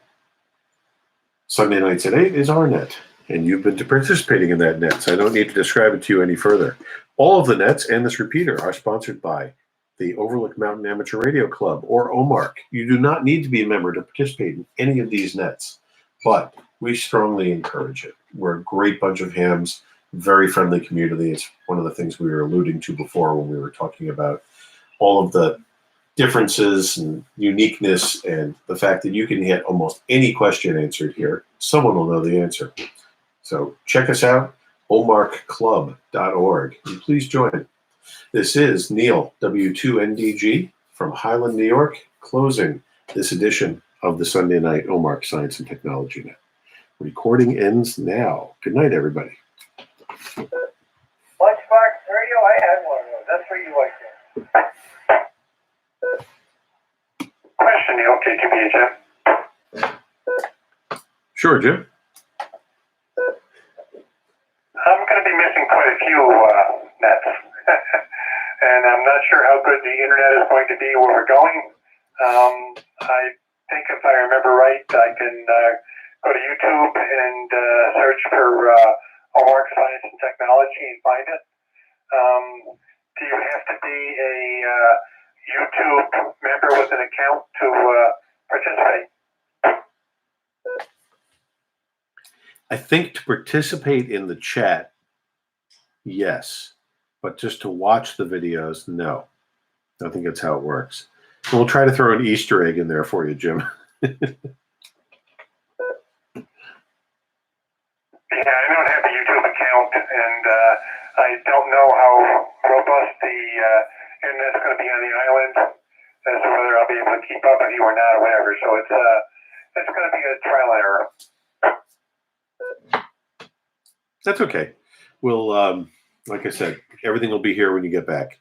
Sunday nights at 8 is our net, and you've been participating in that net, so I don't need to describe it to you any further. All of the nets and this repeater are sponsored by the Overlook Mountain Amateur Radio Club, or OMARC. You do not need to be a member to participate in any of these nets, but we strongly encourage it. We're a great bunch of hams, very friendly community. It's one of the things we were alluding to before when we were talking about all of the differences and uniqueness and the fact that you can get almost any question answered here. Someone will know the answer. So check us out, omarcclub.org, and please join. This is Neil, W2NDG, from Highland, New York, closing this edition of the Sunday Night OMARC Science and Technology Net. Recording ends now. Good night, everybody. Lunchbox Radio, I had one of those. That's where you like it. Question, Neil, KTBHM. Sure, Jim. I'm going to be missing quite a few nets. And I'm not sure how good the internet is going to be where we're going. I think if I remember right, I can go to YouTube and search for OMARC Science and Technology and find it. Do you have to be a YouTube member with an account to participate? I think to participate in the chat, yes. But just to watch the videos, no. I think that's how it works. We'll try to throw an Easter egg in there for you, Jim. Yeah, I don't have a YouTube account, and I don't know how robust the internet's going to be on the island, as to whether I'll be able to keep up with you or not or whatever. So it's going to be a trial and error. That's okay. We'll, like I said, everything will be here when you get back.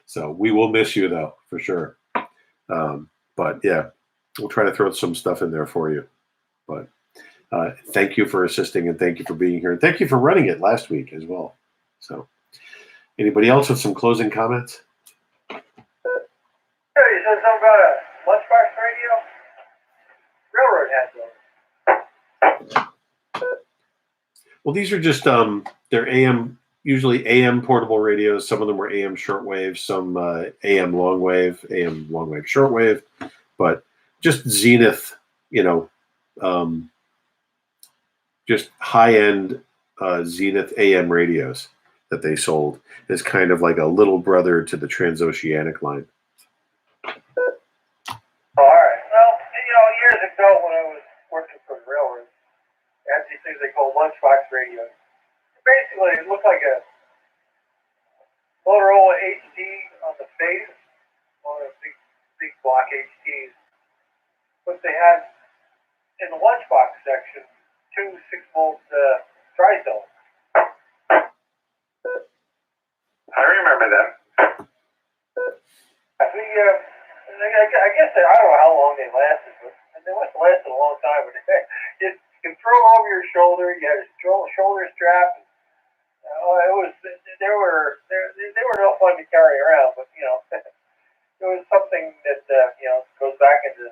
So we will miss you, though, for sure. But yeah, we'll try to throw some stuff in there for you. But thank you for assisting, and thank you for being here. And thank you for running it last week as well. So anybody else with some closing comments? Hey, you said something about a Lunchbox Radio? Railroad has those. Well, these are just they're AM, usually AM portable radios. Some of them were AM shortwave, some AM longwave, shortwave, but just Zenith, just high-end Zenith AM radios that they sold as kind of like a little brother to the transoceanic line. Oh, all right. Well, years ago when I was working for the railroad, they had these things they call Lunchbox Radios. Basically, it looked like a Motorola HD on the face, one of the big block HDs. But they had, in the Lunchbox section, 2 6-volt tri-zones. I remember them. I guess I don't know how long they lasted, but they must have lasted a long time. But you can throw them over your shoulder. You had a shoulder strap. They were no fun to carry around, but it was something that goes back into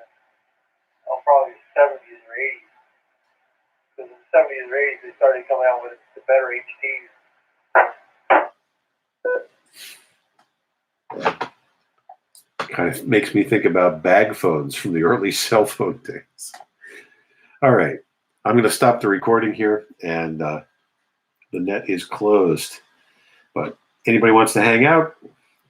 probably the 70s or 80s. Because in the 70s or 80s they started coming out with the better HDs. Kind of makes me think about bag phones from the early cell phone days. All right, I'm going to stop the recording here, and the net is closed. But anybody wants to hang out,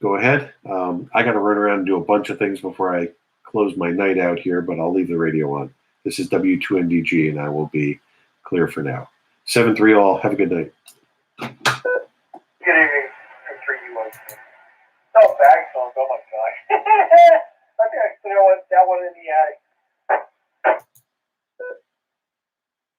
go ahead. I got to run around and do a bunch of things before I close my night out here, but I'll leave the radio on. This is W2NDG, and I will be clear for now. 7-3 all. Have a good night. Good evening, M3U1. No bag phones, oh my gosh. I think I clear that one in the attic.